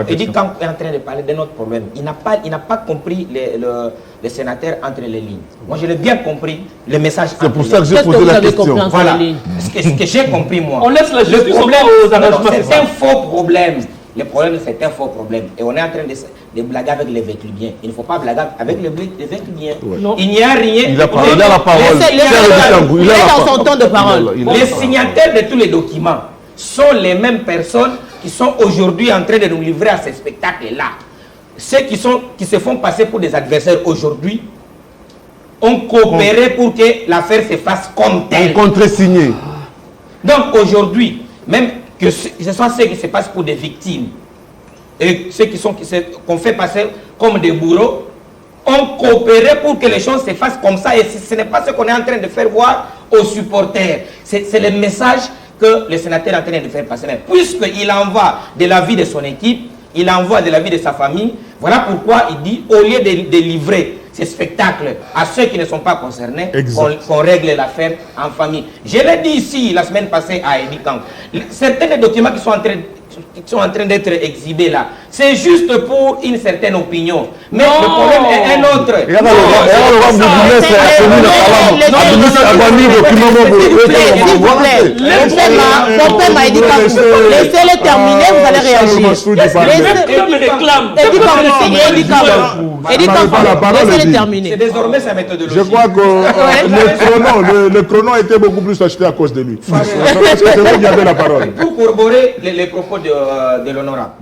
Eddie Kankou est en train de parler de notre problème. Il n'a pas compris les sénateurs entre les lignes. Moi, je l'ai bien compris, le message. C'est pour ça que j'ai posé la question. Voilà. Ce que j'ai compris, moi. On laisse la justice aux arrangements. C'est un faux problème. Le problème, c'est un faux problème. Et on est en train de blaguer avec les Véclubiens. Il ne faut pas blaguer avec les Véclubiens. Il n'y a rien. Il a la parole. Il est dans son temps de parole. Les signataires de tous les documents sont les mêmes personnes qui sont aujourd'hui en train de nous livrer à ces spectacles-là. Ceux qui se font passer pour des adversaires aujourd'hui ont coopéré pour que l'affaire se fasse comme telle. Un contre-signé. Donc aujourd'hui, même que ce soit ceux qui se passent pour des victimes et ceux qu'on fait passer comme des bourreaux, ont coopéré pour que les choses se fassent comme ça. Et ce n'est pas ce qu'on est en train de faire voir aux supporters. C'est le message que le sénateur est en train de faire passer. Puisqu'il envoie de la vie de son équipe, il envoie de la vie de sa famille, voilà pourquoi il dit, au lieu de livrer ces spectacles à ceux qui ne sont pas concernés, qu'on règle l'affaire en famille. Je l'ai dit ici la semaine passée à Eddie Kankou. Certains des documents qui sont en train d'être exhibés là, c'est juste pour une certaine opinion. Mais le problème est un autre. Laissez-les terminer, vous allez réagir. Laissez-les terminer. C'est désormais sa méthodologie. Je crois que le chrono était beaucoup plus acheté à cause de lui. Parce que c'est vous qui avez la parole. Pour corroborer les propos de l'honorable,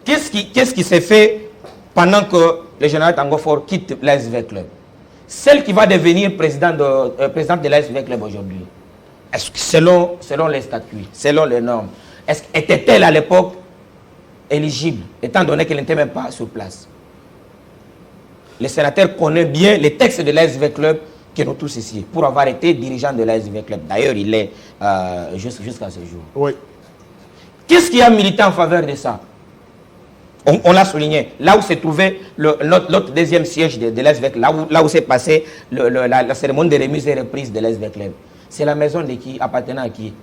qu'est-ce qui s'est fait pendant que le général Tangofor quitte l'ASV Club, celle qui va devenir présidente de l'ASV Club aujourd'hui, est-ce que selon les statuts, selon les normes, était-elle à l'époque éligible, étant donné qu'elle n'était même pas sur place? Le sénateur connaît bien les textes de l'ASV Club que nous tous ici, pour avoir été dirigeant de l'ASV Club. D'ailleurs, il est jusqu'à ce jour. Oui. Qu'est-ce qui a milité en faveur de ça? On l'a souligné. Là où s'est trouvé notre deuxième siège de l'ASV Club, là où s'est passée la cérémonie de remise et reprise de l'ASV Club, c'est la maison de qui? Appartenant à qui?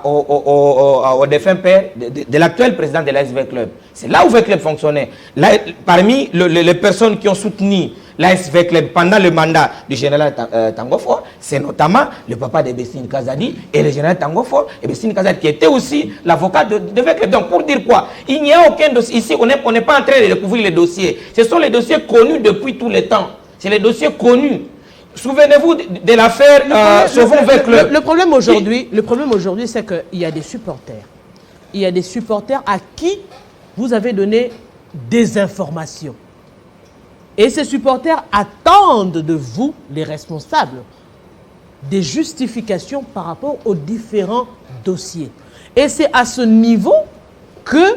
Au défunt père de l'actuel président de l'ASV Club. C'est là où le club fonctionnait. Là, parmi les personnes qui ont soutenu l'ASV Club pendant le mandat du général Tangofor, c'est notamment le papa de Bestine Kazadi et le général Tangofor, et Bestine Kazadi qui était aussi l'avocat de Club. Donc pour dire quoi? Il n'y a aucun dossier. Ici, on n'est pas en train de découvrir les dossiers. Ce sont les dossiers connus depuis tout le temps. C'est les dossiers connus. Souvenez-vous de l'affaire Sauvons Club. Le problème aujourd'hui, c'est qu'il y a des supporters. Il y a des supporters à qui vous avez donné des informations. Et ces supporters attendent de vous, les responsables, des justifications par rapport aux différents dossiers. Et c'est à ce niveau que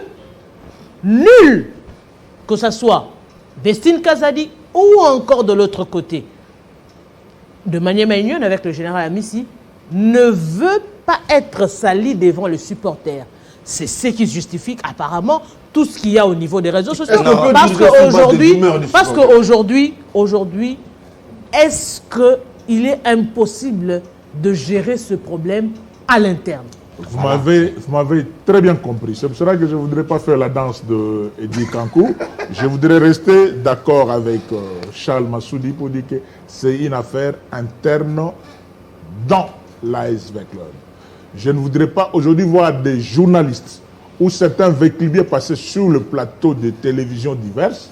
nul, que ce soit Bestine Kazadi ou encore de l'autre côté, de manière union avec le général Amissi, ne veut pas être sali devant le supporter. C'est ce qui justifie apparemment tout ce qu'il y a au niveau des réseaux sociaux. Parce qu'aujourd'hui, est-ce qu'il est impossible de gérer ce problème à l'interne? Vous m'avez très bien compris. C'est pour cela que je ne voudrais pas faire la danse de Eddie Kankou. Je voudrais rester d'accord avec Charles Massoudi pour dire que c'est une affaire interne dans l'ASV Club. Je ne voudrais pas aujourd'hui voir des journalistes ou certains véhiculiers passer sur le plateau de télévision diverses,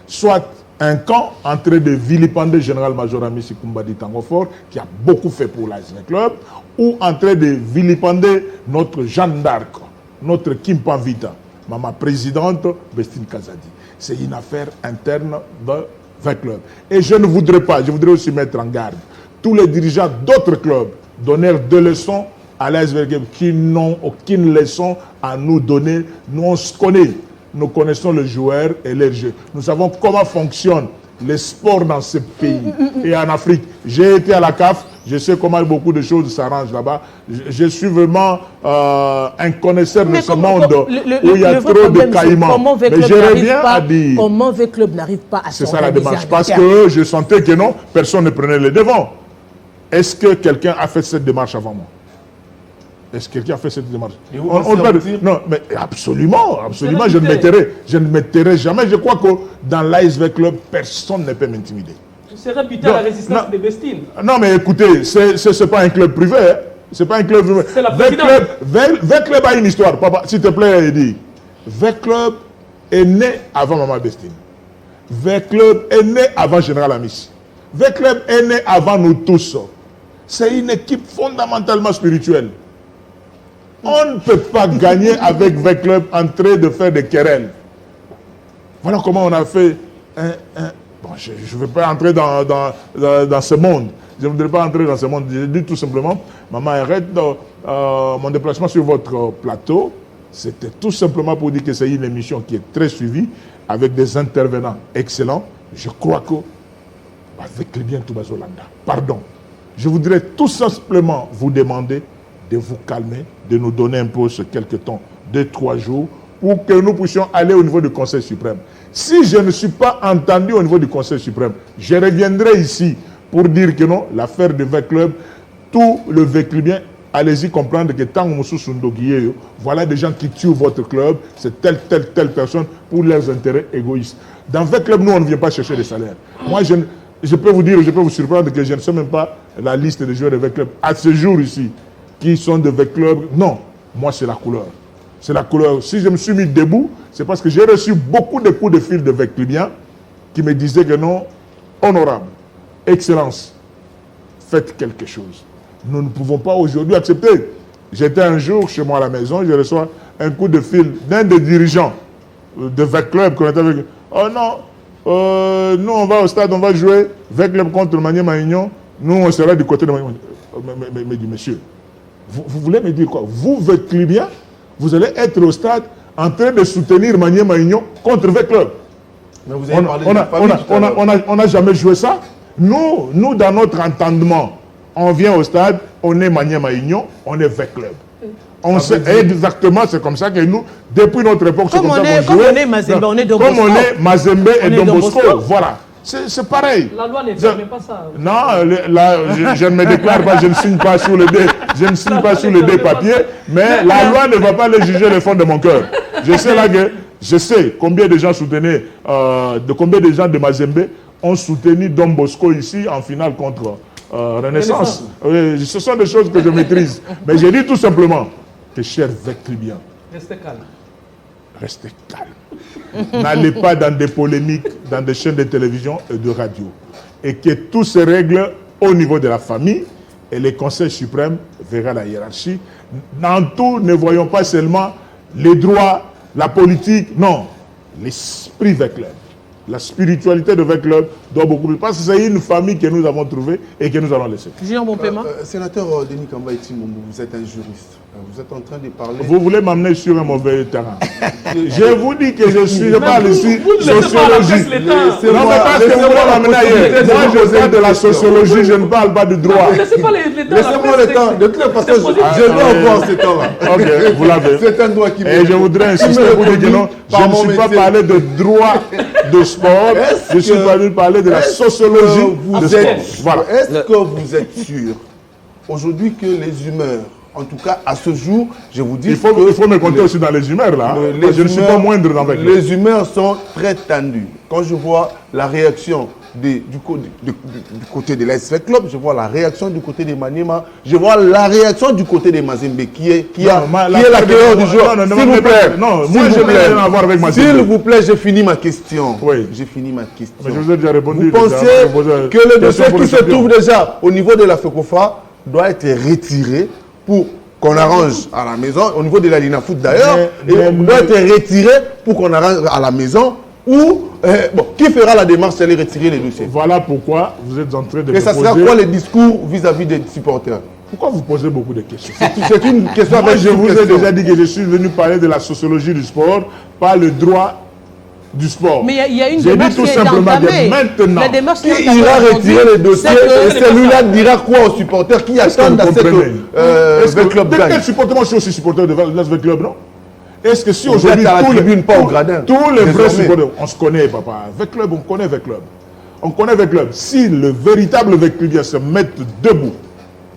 soit un camp en train de vilipender le général-major Amissi Kumbadi Tangofor, qui a beaucoup fait pour l'ASV Club, ou en train de vilipender notre Jeanne d'Arc, notre Kimpan Vita, ma présidente Bestine Kazadi. C'est une affaire interne de l'ASV Club. Et je ne voudrais pas, je voudrais aussi mettre en garde tous les dirigeants d'autres clubs donnèrent des leçons à l'ASV Club qui n'ont aucune leçon à nous donner. Nous, on se connaît. Nous connaissons le joueur et les jeux. Nous savons comment fonctionne le sport dans ce pays et en Afrique. J'ai été à la CAF, je sais comment beaucoup de choses s'arrangent là-bas. Je suis vraiment un connaisseur de ce monde où il y a trop de caïmans. Mais j'aimerais bien à dire... Comment V Club n'arrive pas à s'organiser? C'est ça la démarche. Parce que je sentais que non, personne ne prenait les devants. Est-ce que quelqu'un a fait cette démarche avant moi? Est-ce que quelqu'un a fait cette démarche? Non, mais absolument, absolument, je ne mettrai jamais. Je crois que dans l'ASV Club, personne ne peut m'intimider. Vous serez buté à la résistance de Bestine. Non, mais écoutez, ce n'est pas un club privé. Hein. C'est pas un club privé. C'est la présidence. V Club a une histoire, papa, s'il te plaît, Eddie. V Club est né avant Maman Bestine. V Club est né avant Général Amissi. V Club est né avant nous tous. C'est une équipe fondamentalement spirituelle. On ne peut pas gagner avec V Club en train de faire des querelles. Voilà comment on a fait Bon, je ne veux pas entrer dans ce monde. Je ne voudrais pas entrer dans ce monde. Je dis tout simplement, maman, arrête mon déplacement sur votre plateau. C'était tout simplement pour dire que c'est une émission qui est très suivie, avec des intervenants excellents. Je crois que, avec le bien Toubazolanda, pardon, je voudrais tout simplement vous demander de vous calmer, de nous donner un peu ce quelques temps, 2-3 jours, pour que nous puissions aller au niveau du Conseil suprême. Si je ne suis pas entendu au niveau du Conseil suprême, je reviendrai ici pour dire que non, l'affaire de V Club, tout le véhicule bien, allez-y comprendre que tant que voilà des gens qui tuent votre club, c'est telle personne pour leurs intérêts égoïstes. Dans V Club, nous, on ne vient pas chercher des salaires. Moi, je peux vous dire, je peux vous surprendre que je ne sais même pas la liste des joueurs de V Club à ce jour ici, qui sont de V Club. Non, moi, c'est la couleur. C'est la couleur. Si je me suis mis debout, c'est parce que j'ai reçu beaucoup de coups de fil de V Clubiens qui me disaient que non, honorable, excellence, faites quelque chose. Nous ne pouvons pas aujourd'hui accepter. J'étais un jour chez moi à la maison, je reçois un coup de fil d'un des dirigeants de V Club qu'on était avec. Oh non, nous on va au stade, on va jouer avec club contre Maniema Union, nous on sera du côté de Maniema. Mais dit monsieur, vous voulez me dire quoi? Vous, votre client, vous allez être au stade en train de soutenir Maniema Union contre votre club. Mais vous avez parlé de la famille. On n'a jamais joué ça. Nous, dans notre entendement, on vient au stade, on est Maniema Union, on est VEC Club. On sait exactement, c'est comme ça que nous, depuis notre époque, c'est comme ça qu'on joue. Comme on est Mazembe, on est Don Bosco. Comme on est Mazembe et Don Bosco, voilà. C'est pareil. La loi ne permet pas ça. Non, je ne me déclare pas, je ne signe pas sur le dé, je ne signe pas sur le dé papier, mais la loi ne va pas les juger le fond de mon cœur. Je sais combien de gens soutenaient, combien de gens de Mazembe ont soutenu Don Bosco ici en finale contre Renaissance. Oui, ce sont des choses que je maîtrise. Mais j'ai dit tout simplement que, chers Vectribiens, restez calme. Restez calme. N'allez pas dans des polémiques, dans des chaînes de télévision et de radio. Et que tout se règle au niveau de la famille et le Conseil suprême verra la hiérarchie. Dans tout, ne voyons pas seulement les droits, la politique, non. L'esprit Veclub. La spiritualité de Veclub doit beaucoup plus. Parce que c'est une famille que nous avons trouvée et que nous allons laisser. Jean Bompema. Sénateur Denis Kamba Etimombo, vous êtes un juriste. Vous êtes en train de parler... Vous voulez m'amener sur un mauvais terrain. Je vous dis que je parle ici sociologie. Non, mais parce que vous voulez m'amener ailleurs. Moi, je parle de la sociologie, je ne parle pas du droit. Laissez-moi le temps. De toute façon, je dois voir ce temps-là. Ok, vous l'avez. C'est un droit qui... Et je voudrais insister pour dire que non, je ne suis pas parlé de droit de sport, je suis venu parler de la sociologie de sport. Est-ce que vous êtes sûr, aujourd'hui, que les humeurs, en tout cas à ce jour, je vous dis... Il faut me compter aussi dans les humeurs, là. Je ne suis pas moindre dans Veclub. Les humeurs sont très tendues. Quand je vois la réaction du côté de l'AS Veclub, je vois la réaction du côté de Maniema, je vois la réaction du côté de Mazembe, qui est l'accueilleur du joueur. S'il vous plaît, non, moi je n'ai rien à voir avec Mazembe. S'il vous plaît, j'ai fini ma question. Oui. J'ai fini ma question. Mais je vous ai déjà répondu. Vous pensez que le dossier qui se trouve déjà au niveau de la FECOFA doit être retiré pour qu'on arrange à la maison, au niveau de la Lina Foot d'ailleurs, et on doit être retiré pour qu'on arrange à la maison, ou qui fera la démarche d'aller retirer les dossiers? Voilà pourquoi vous êtes en train de me poser... Et ça sera quoi les discours vis-à-vis des supporters? Pourquoi vous posez beaucoup de questions? C'est une question. Moi, je vous ai déjà dit que je suis venu parler de la sociologie du sport, pas le droit du sport. Mais il y a une démarche. J'ai dit tout simplement que maintenant, qui ira retirer les dossiers et celui-là dira quoi aux supporters qui attendent à cette club gagne? Quel supporter? Moi, je suis aussi supporter de l'AS Club, non? Est-ce que si aujourd'hui tous les vrais supporters, on se connaît, papa, Veclub, on connaît Veclub. On connaît Veclub. Si le véritable Veclubien se met debout,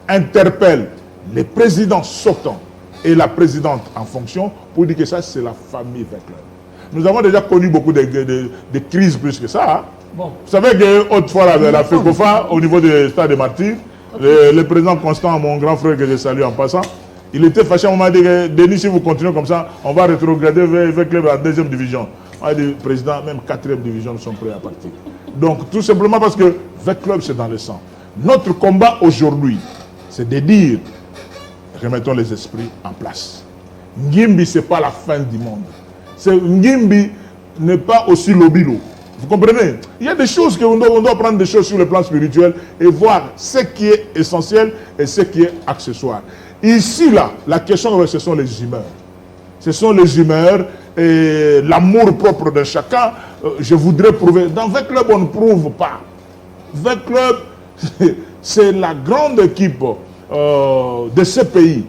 interpelle les présidents sortants et la présidente en fonction pour dire que ça, c'est la famille Veclub. Nous avons déjà connu beaucoup de crises plus que ça. Hein. Bon. Vous savez qu'autrefois, la FECOFA, au niveau du stade des Martyrs, le président Constant, mon grand frère que je salue en passant, il était fâché, on m'a dit que Denis, si vous continuez comme ça, on va rétrograder vers club à la 2e division. On a dit, président, même 4e division, nous sommes prêts à partir. Donc, tout simplement parce que Veclub, c'est dans le sang. Notre combat aujourd'hui, c'est de dire, remettons les esprits en place. Ngimbi, ce n'est pas la fin du monde. Ngimbi n'est pas aussi lobilo. Vous comprenez? Il y a des choses qu'on doit prendre des choses sur le plan spirituel et voir ce qui est essentiel et ce qui est accessoire. Ici, là, la question, ce sont les humeurs. Ce sont les humeurs et l'amour propre de chacun. Je voudrais prouver. Dans Veclub, on ne prouve pas. Veclub, c'est la grande équipe de ce pays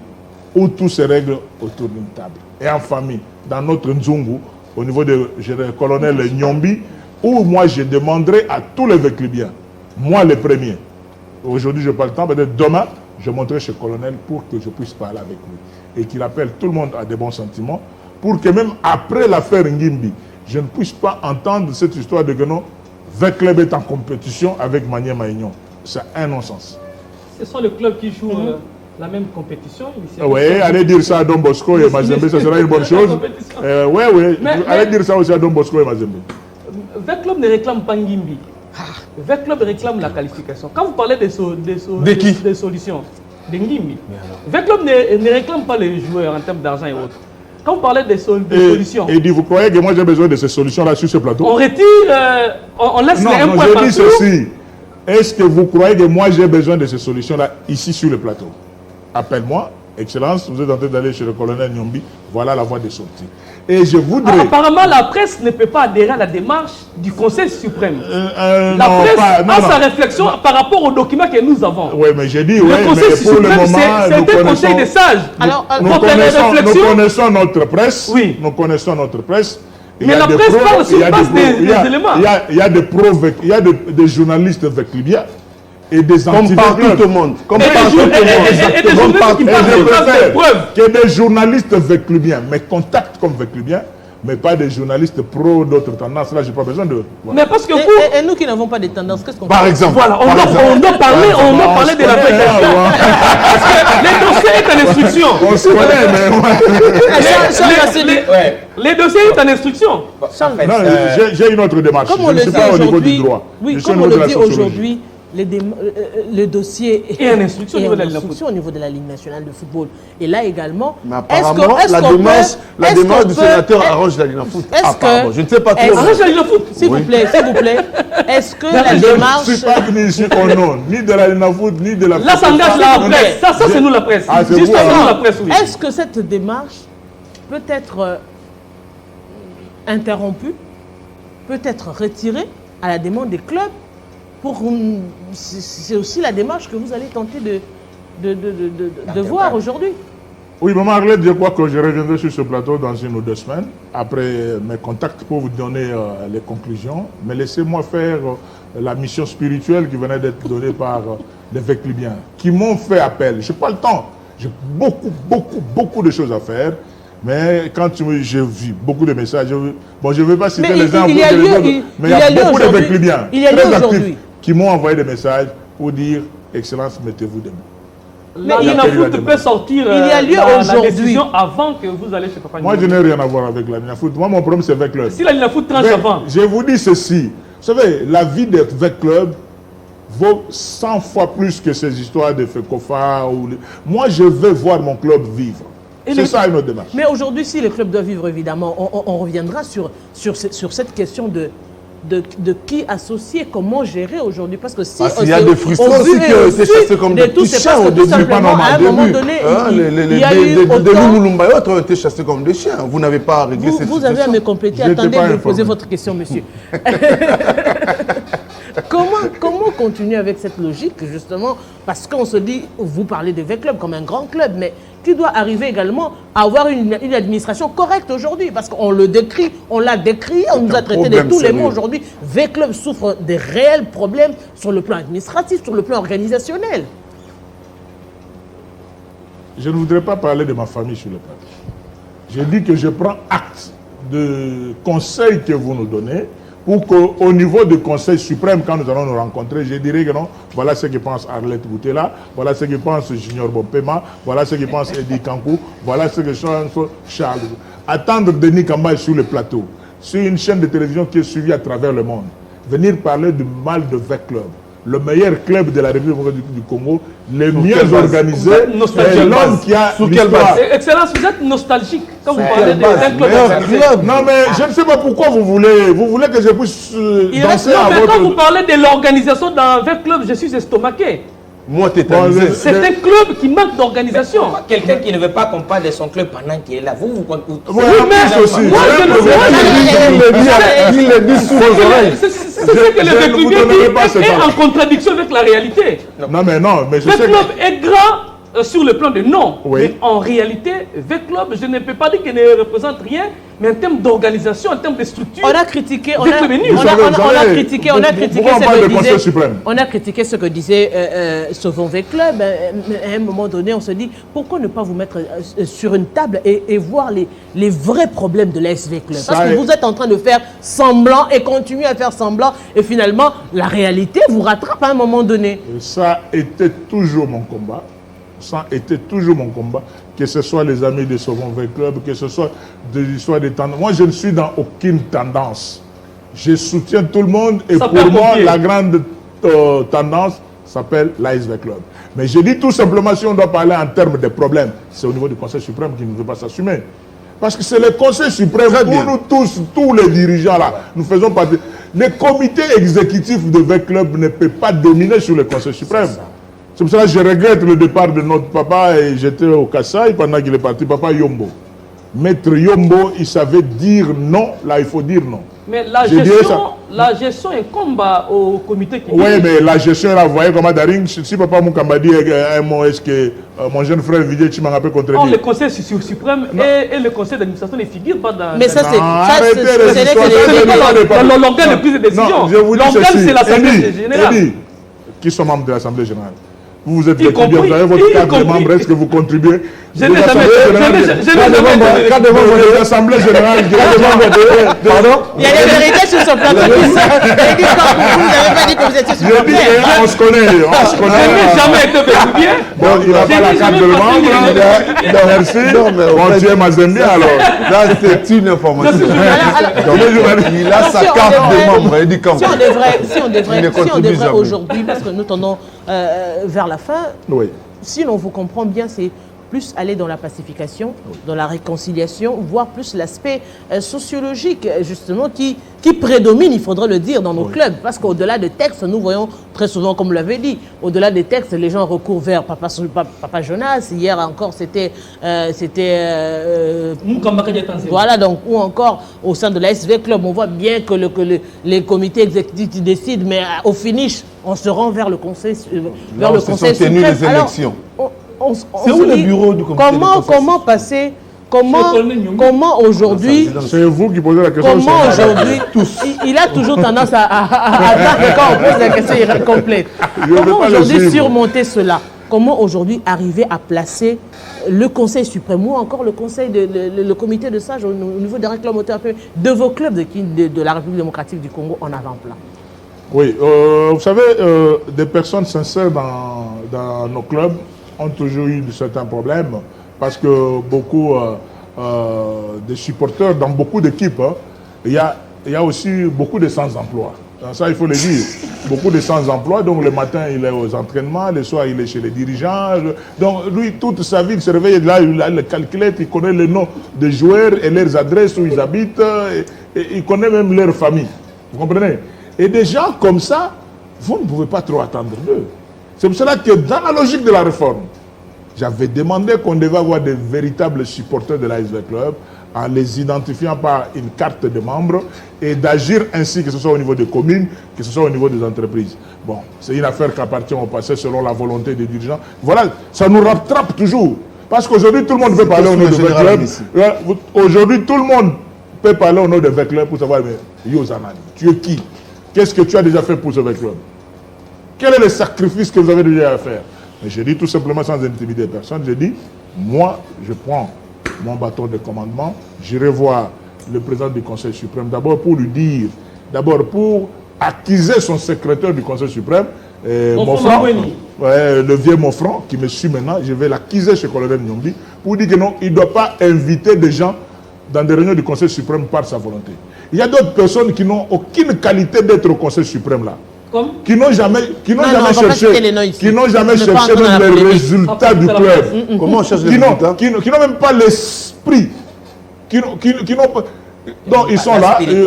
où tout se règle autour d'une table. Et en famille, dans notre Nzungu, au niveau du colonel Nyombi, où moi je demanderai à tous les Veclubiens, moi le premier, aujourd'hui je n'ai pas le temps, peut-être demain, je monterai chez le colonel pour que je puisse parler avec lui. Et qu'il appelle tout le monde à des bons sentiments, pour que même après l'affaire Ngimbi, je ne puisse pas entendre cette histoire de que non, Veclub est en compétition avec Maniema Union. C'est un non-sens. Ce sont les clubs qui jouent la même compétition. Oui, allez dire ça à Don Bosco et Mazembe, ça sera une bonne chose. Oui, allez dire ça aussi à Don Bosco et Mazembe. Veclub ne réclame pas Ngimbi. Veclub réclame la qualification. Quand vous parlez des solutions, de Ngimbi, Veclub ne réclame pas les joueurs en termes d'argent et autres. Quand vous parlez des solutions... Et dit, vous croyez que moi j'ai besoin de ces solutions-là sur ce plateau? On retire, on laisse les 1 point je partout. dis ceci. Est-ce que vous croyez que moi j'ai besoin de ces solutions-là ici sur le plateau? Appelle-moi, Excellence, vous êtes en train d'aller chez le colonel Nyombi, voilà la voie de sortie. Et je voudrais... Apparemment, la presse ne peut pas adhérer à la démarche du Conseil suprême. La non, presse pas, a sa réflexion par rapport aux documents que nous avons. Oui, mais j'ai dit, le Conseil suprême, c'est un conseil des sages. Nous connaissons notre presse. Oui. Nous connaissons notre presse. Mais la presse parle sur base des éléments. Il y a des journalistes véclibiens et des comme par tout le monde. Comme par tout le monde. Que des journalistes véclibiens, mais contactent comme véclibiens, mais pas des journalistes pro d'autres tendances. Là, j'ai pas besoin de... Voilà. Mais parce que et nous qui n'avons pas de tendances, qu'est-ce qu'on fait? Par exemple. Voilà, on doit parler de la vécation. Parce que les dossiers sont en instruction. On se connaît, mais... Les dossiers sont en instruction. Non, j'ai une autre démarche. Comme on le dit aujourd'hui, oui, comme on le dit aujourd'hui, le dossier est en instruction au niveau de la Ligue nationale de football. Et là également, mais apparemment, la démarche du sénateur arrange la Ligue de foot. Je ne sais pas trop. Arrange la Ligue de foot. S'il vous plaît. Est-ce que la démarche... Je ne suis pas venu ici au nom ni de la Ligue de foot, ni de la... Là, ça engage la presse. Ça c'est nous la presse. Juste nous la presse, oui. Est-ce que cette démarche peut être interrompue, peut être retirée à la demande des clubs? C'est aussi la démarche que vous allez tenter de voir aujourd'hui. Oui, Maman Arlette, je crois que je reviendrai sur ce plateau dans 1 ou 2 semaines, après mes contacts pour vous donner les conclusions. Mais laissez-moi faire la mission spirituelle qui venait d'être donnée par les Véclibiens, qui m'ont fait appel. Je n'ai pas le temps. J'ai beaucoup de choses à faire. Mais quand j'ai vu beaucoup de messages, bon, je ne vais pas citer les uns, mais il y a beaucoup de Véclibiens très actifs qui m'ont envoyé des messages pour dire « Excellence, mettez-vous debout ». La Linafoot peut sortir la décision avant que vous allez chez Papa Nyombi. Moi, je n'ai rien à voir avec la Linafoot. Moi, mon problème, c'est avec club. Si la Linafoot tranche avant. Je vous dis ceci. Vous savez, la vie d'être avec club vaut 100 fois plus que ces histoires de Fekofa. Moi, je veux voir mon club vivre. C'est ça une autre démarche. Mais aujourd'hui, si le club doit vivre, évidemment, on reviendra sur cette question de qui associer, comment gérer aujourd'hui. Parce que si il y a des frustrants aussi qui ont été chassés comme des petits chiens au début, pas normal. À un moment donné, des Lumumba et autres ont été chassés comme des chiens. Vous n'avez pas réglé cette situation. Vous avez à me compléter. Attendez, vous posez votre question, monsieur. Comment continuer avec cette logique, justement? Parce qu'on se dit, vous parlez de V-Club comme un grand club, mais qui doit arriver également à avoir une administration correcte aujourd'hui? Parce qu'on le décrit, on l'a décrit, on nous a traité de tous les mots aujourd'hui. V-Club souffre de réels problèmes sur le plan administratif, sur le plan organisationnel. Je ne voudrais pas parler de ma famille sur le plateau. Je dis que je prends acte de conseils que vous nous donnez, pour qu'au niveau du Conseil suprême, quand nous allons nous rencontrer, je dirais que non, voilà ce que pense Arlette Boutela, voilà ce que pense Junior Bompema, voilà ce que pense Eddie Kankou, voilà ce que pense Charles. Attendre Denis Kamba sur le plateau, sur une chaîne de télévision qui est suivie à travers le monde, venir parler du mal de V-Club, le meilleur club de la République du Congo, le mieux organisé, et l'homme qui a l'histoire. Excellence, vous êtes nostalgique quand vous parlez d'un club. Non, mais je ne sais pas pourquoi vous voulez que je puisse danser à votre... Quand vous parlez de l'organisation d'un club, je suis estomaqué. Moi, c'est un club qui manque d'organisation. Quelqu'un qui ne veut pas qu'on parle de son club pendant qu'il est là. Vous oui, mais aussi. Il le dit sous vos oreilles. C'est ce que le Véclubien est en contradiction avec la réalité. Non, mais je sais que... Le club est grand sur le plan de nom. Oui. Mais en réalité, V-Club, je ne peux pas dire qu'il ne représente rien, mais en termes d'organisation, en termes de structure... On a critiqué, on a critiqué ce que disait Sauvons V-Club. À un moment donné, on se dit, pourquoi ne pas vous mettre sur une table et voir les vrais problèmes de l'ASV Club? Parce que vous êtes en train de faire semblant et continuer à faire semblant, et finalement, la réalité vous rattrape à un moment donné. Ça était toujours mon combat. Ça était toujours mon combat, que ce soit les amis de Sauvons V-Club, que ce soit de l'histoire des tendances. Moi, je ne suis dans aucune tendance. Je soutiens tout le monde et pour moi, la grande tendance s'appelle l'ASV Club. Mais je dis tout simplement, si on doit parler en termes de problèmes, c'est au niveau du Conseil suprême qui ne veut pas s'assumer. Parce que c'est le Conseil suprême, pour nous tous, tous les dirigeants là, nous faisons partie. Le comité exécutif de VEC Club ne peut pas dominer sur le Conseil suprême. C'est pour ça que je regrette le départ de notre papa, et j'étais au Kassai pendant qu'il est parti, papa Yombo. Maître Yombo, il savait dire non, là il faut dire non. Mais la gestion incombe au comité qui... Oui, mais la gestion, là, vous voyez comment Daring, si papa Moukamba dit un mot, est-ce que mon jeune frère Vidier Chimanga peut contredire? Le Conseil suprême et le Conseil d'administration ne figurent pas dans... Mais ça, c'est l'organe de prise de décision. L'organe, c'est l'Assemblée générale. Qui sont membres de l'Assemblée générale? Vous êtes vécu bien, vous avez votre carte de membre, est-ce que vous contribuez? Je n'ai jamais été. Carte de membre de l'Assemblée générale, pardon? Il y a des vérités sur ce plateau qui sortent. Vous n'avez pas dit que vous étiez sur le plateau. On se connaît, Je n'ai jamais été vécu bien. Bon, il n'a pas la carte de membre. Merci. Bon, tu es Mazembe alors. Là, c'est une information. Il a sa carte de membre. Il dit quand si on devrait aujourd'hui, parce que nous tendons vers la fin, si l'on vous comprend bien, c'est plus aller dans la pacification, dans la réconciliation, voire plus l'aspect sociologique, justement, qui prédomine, il faudrait le dire, dans nos clubs. Parce qu'au-delà des textes, nous voyons très souvent, comme vous l'avez dit, au-delà des textes, les gens recourent vers Papa Jonas. Hier encore, c'était voilà, donc, ou encore au sein de la SV Club, on voit bien que les comités exécutifs décident, mais au finish, on se rend vers le conseil suprême. Les élections. C'est où le bureau du comité? Comment passer? Comment aujourd'hui? C'est vous qui posez la question. Comment aujourd'hui? Il a toujours tendance à quand on pose la question, il est complète. Comment aujourd'hui surmonter cela? Comment aujourd'hui arriver à placer le Conseil suprême ou encore le le comité de sages au niveau des réclames de vos clubs de la République démocratique du Congo en avant-plan? Oui, vous savez, des personnes sincères dans nos clubs ont toujours eu certains problèmes parce que beaucoup de supporters dans beaucoup d'équipes, il y a aussi beaucoup de sans-emploi. Ça, il faut le dire. Beaucoup de sans-emploi. Donc, le matin, il est aux entraînements. Le soir, il est chez les dirigeants. Donc, lui, toute sa vie, il se réveille là, il a le calculette, il connaît les noms des joueurs et leurs adresses où ils habitent. Et il connaît même leur famille. Vous comprenez? Et des gens comme ça, vous ne pouvez pas trop attendre d'eux. C'est pour cela que dans la logique de la réforme, j'avais demandé qu'on devait avoir des véritables supporters de l'ASV Club en les identifiant par une carte de membre et d'agir ainsi, que ce soit au niveau des communes, que ce soit au niveau des entreprises. Bon, c'est une affaire qui appartient au passé selon la volonté des dirigeants. Voilà, ça nous rattrape toujours. Parce qu'aujourd'hui, tout le monde veut parler au nom de VEC Club. Aujourd'hui, tout le monde peut parler au nom de VEC Club pour savoir, mais Yozanani, tu es qui? Qu'est-ce que tu as déjà fait pour ce VEC Club? Quel est le sacrifice que vous avez déjà à faire? Mais je dis tout simplement sans intimider personne, je dis, moi, je prends mon bâton de commandement, j'irai voir le président du Conseil suprême, d'abord pour lui dire, d'abord pour accuser son secrétaire du Conseil suprême, Mofran, le vieux Mofran, qui me suit maintenant, je vais l'accuser chez colonel Nyombi, pour dire que non, il ne doit pas inviter des gens dans des réunions du Conseil suprême par sa volonté. Il y a d'autres personnes qui n'ont aucune qualité d'être au Conseil suprême là. Qui n'ont jamais cherché même les résultats du club. Comment on cherche les résultats? Qui n'ont même pas l'esprit. Qui n'ont pas... Donc ils sont là, qui n'ont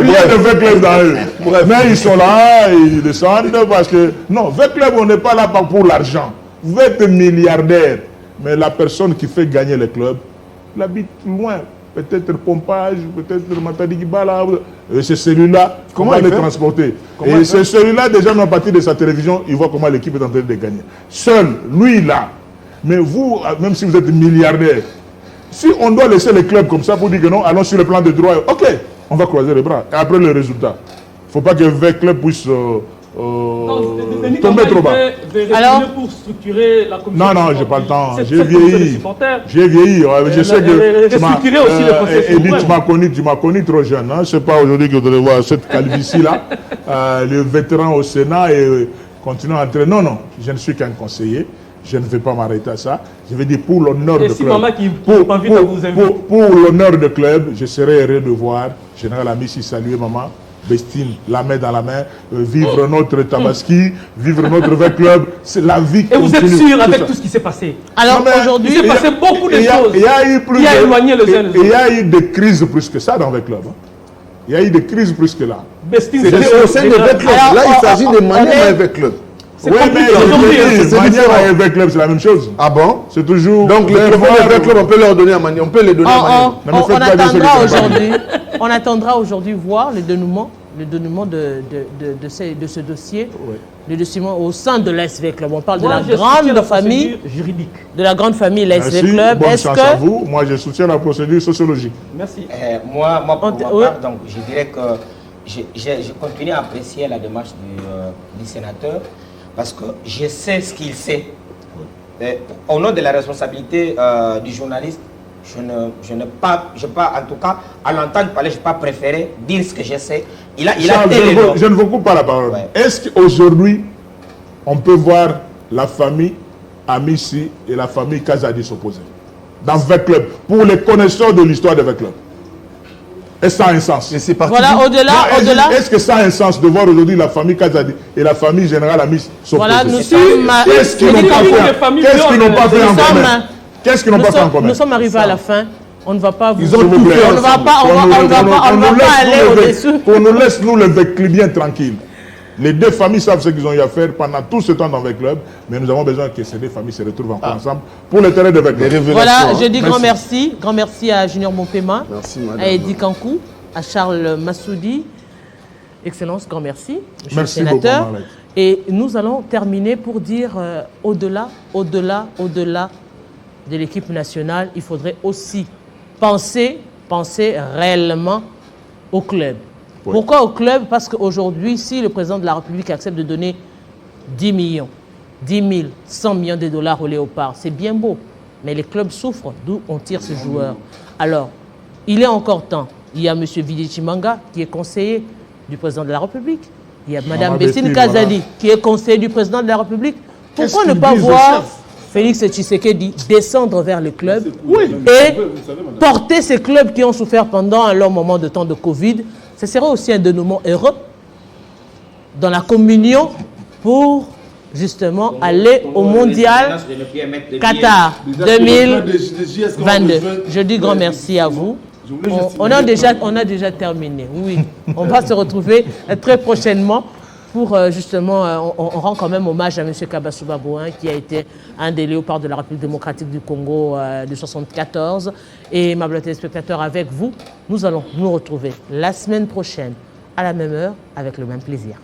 rien de VEC Club dans eux. Mais ils sont là, ils descendent parce que... Non, VEC Club, on n'est pas là pour l'argent. Vous êtes milliardaire, mais la personne qui fait gagner le club, il habite loin. Peut-être Pompage, peut-être Matadi-Gibala. C'est celui-là, comment il les transporter? Et c'est celui-là, déjà, à partir de sa télévision, il voit comment l'équipe est en train de gagner. Seul, lui, là. Mais vous, même si vous êtes milliardaire, si on doit laisser les clubs comme ça pour dire que non, allons sur le plan de droit, ok, on va croiser les bras. Et après, le résultat. Il ne faut pas que VEC Club puisse tomber trop bas. Alors, pour structurer la commission. Non, j'ai pas le temps. J'ai vieilli. J'ai vieilli. Je sais que tu m'as connu trop jeune. Hein. Je ne sais pas aujourd'hui que vous devez voir cette calvitie-là. Le vétéran au Sénat et continuer à entrer. Non, je ne suis qu'un conseiller. Je ne vais pas m'arrêter à ça. Je vais dire pour l'honneur de club. Pour l'honneur de club, je serai heureux de voir Général Amissi saluer maman. Bestine, la main dans la main, vivre notre Tabaski, vivre notre vrai club, c'est la vie Et vous êtes continue, sûr avec ça. tout ce qui s'est passé? Alors aujourd'hui, il s'est passé beaucoup de choses. Il y a eu plus qui a éloigné les uns les autres. Il y a eu des crises plus que ça dans le club. Hein. Il y a eu des crises plus que là. Bestine, C'est au sein de votre club. Là, il s'agit de manière avec club. Oui, mais manière avec club, c'est la même chose. Ah bon? C'est toujours. Donc les trophées de club, on peut leur donner à Mani. On peut les donner à Mani. On attendra aujourd'hui voir le dénouement de ce dossier, le dossier au sein de l'ASV Club. On parle de la grande famille juridique. De la grande famille l'ASV Club. Bonne chance à vous. Moi, je soutiens la procédure sociologique. Merci. Moi, pour ma part, donc, je dirais que je continue à apprécier la démarche du sénateur parce que je sais ce qu'il sait. Au nom de la responsabilité du journaliste, je n'ai pas, en tout cas, à l'entendre parler, je n'ai pas préféré dire ce que je sais. Je ne vous coupe pas la parole. Ouais. Est-ce qu'aujourd'hui, on peut voir la famille Amissi et la famille Kazadi s'opposer dans 20 clubs, pour les connaisseurs de l'histoire de 20 clubs? Est-ce que ça a un sens? Voilà, au-delà. Est-ce que ça a un sens de voir aujourd'hui la famille Kazadi et la famille Générale Amissi s'opposer? Voilà, nous sommes... Qu'est-ce qu'ils n'ont pas fait en commun? Qu'est-ce qu'ils n'ont pas fait en commun? Nous sommes arrivés à la fin. On ne va pas vous... Ils ont tout fait. On ne va pas aller au-dessus. Qu'on nous laisse, nous, les Veclibiens, tranquilles. Les deux familles savent ce qu'ils ont eu à faire pendant tout ce temps dans le club, mais nous avons besoin que ces deux familles se retrouvent encore ensemble pour le terrain de Veclub. Voilà, je dis grand merci. Grand merci à Junior Mompema, à Eddie Kankou, à Charles Massoudi. Excellence, grand merci, monsieur le sénateur. Beaucoup, et nous allons terminer pour dire au-delà de l'équipe nationale, il faudrait aussi penser réellement au club. Oui. Pourquoi au club? Parce qu'aujourd'hui, si le président de la République accepte de donner 10 millions, 10 000, 100 millions de dollars au Léopard, c'est bien beau. Mais les clubs souffrent, d'où on tire ces joueurs. Alors, il est encore temps. Il y a M. Vidici Manga, qui est conseiller du président de la République. Il y a Mme Bestine Kazadi, qui est conseiller du président de la République. Pourquoi ne pas voir Félix Tshisekedi descendre vers le club et porter ces clubs qui ont souffert pendant un long moment de temps de Covid? Ce serait aussi un dénouement heureux dans la communion pour justement aller au mondial Qatar 2022. Je dis grand merci à vous. On a déjà terminé. Oui, on va se retrouver très prochainement pour justement, on rend quand même hommage à M. Kabasouba Bouin, qui a été un des léopards de la République démocratique du Congo de 1974. Et ma bleu téléspectateur, avec vous, nous allons nous retrouver la semaine prochaine à la même heure avec le même plaisir.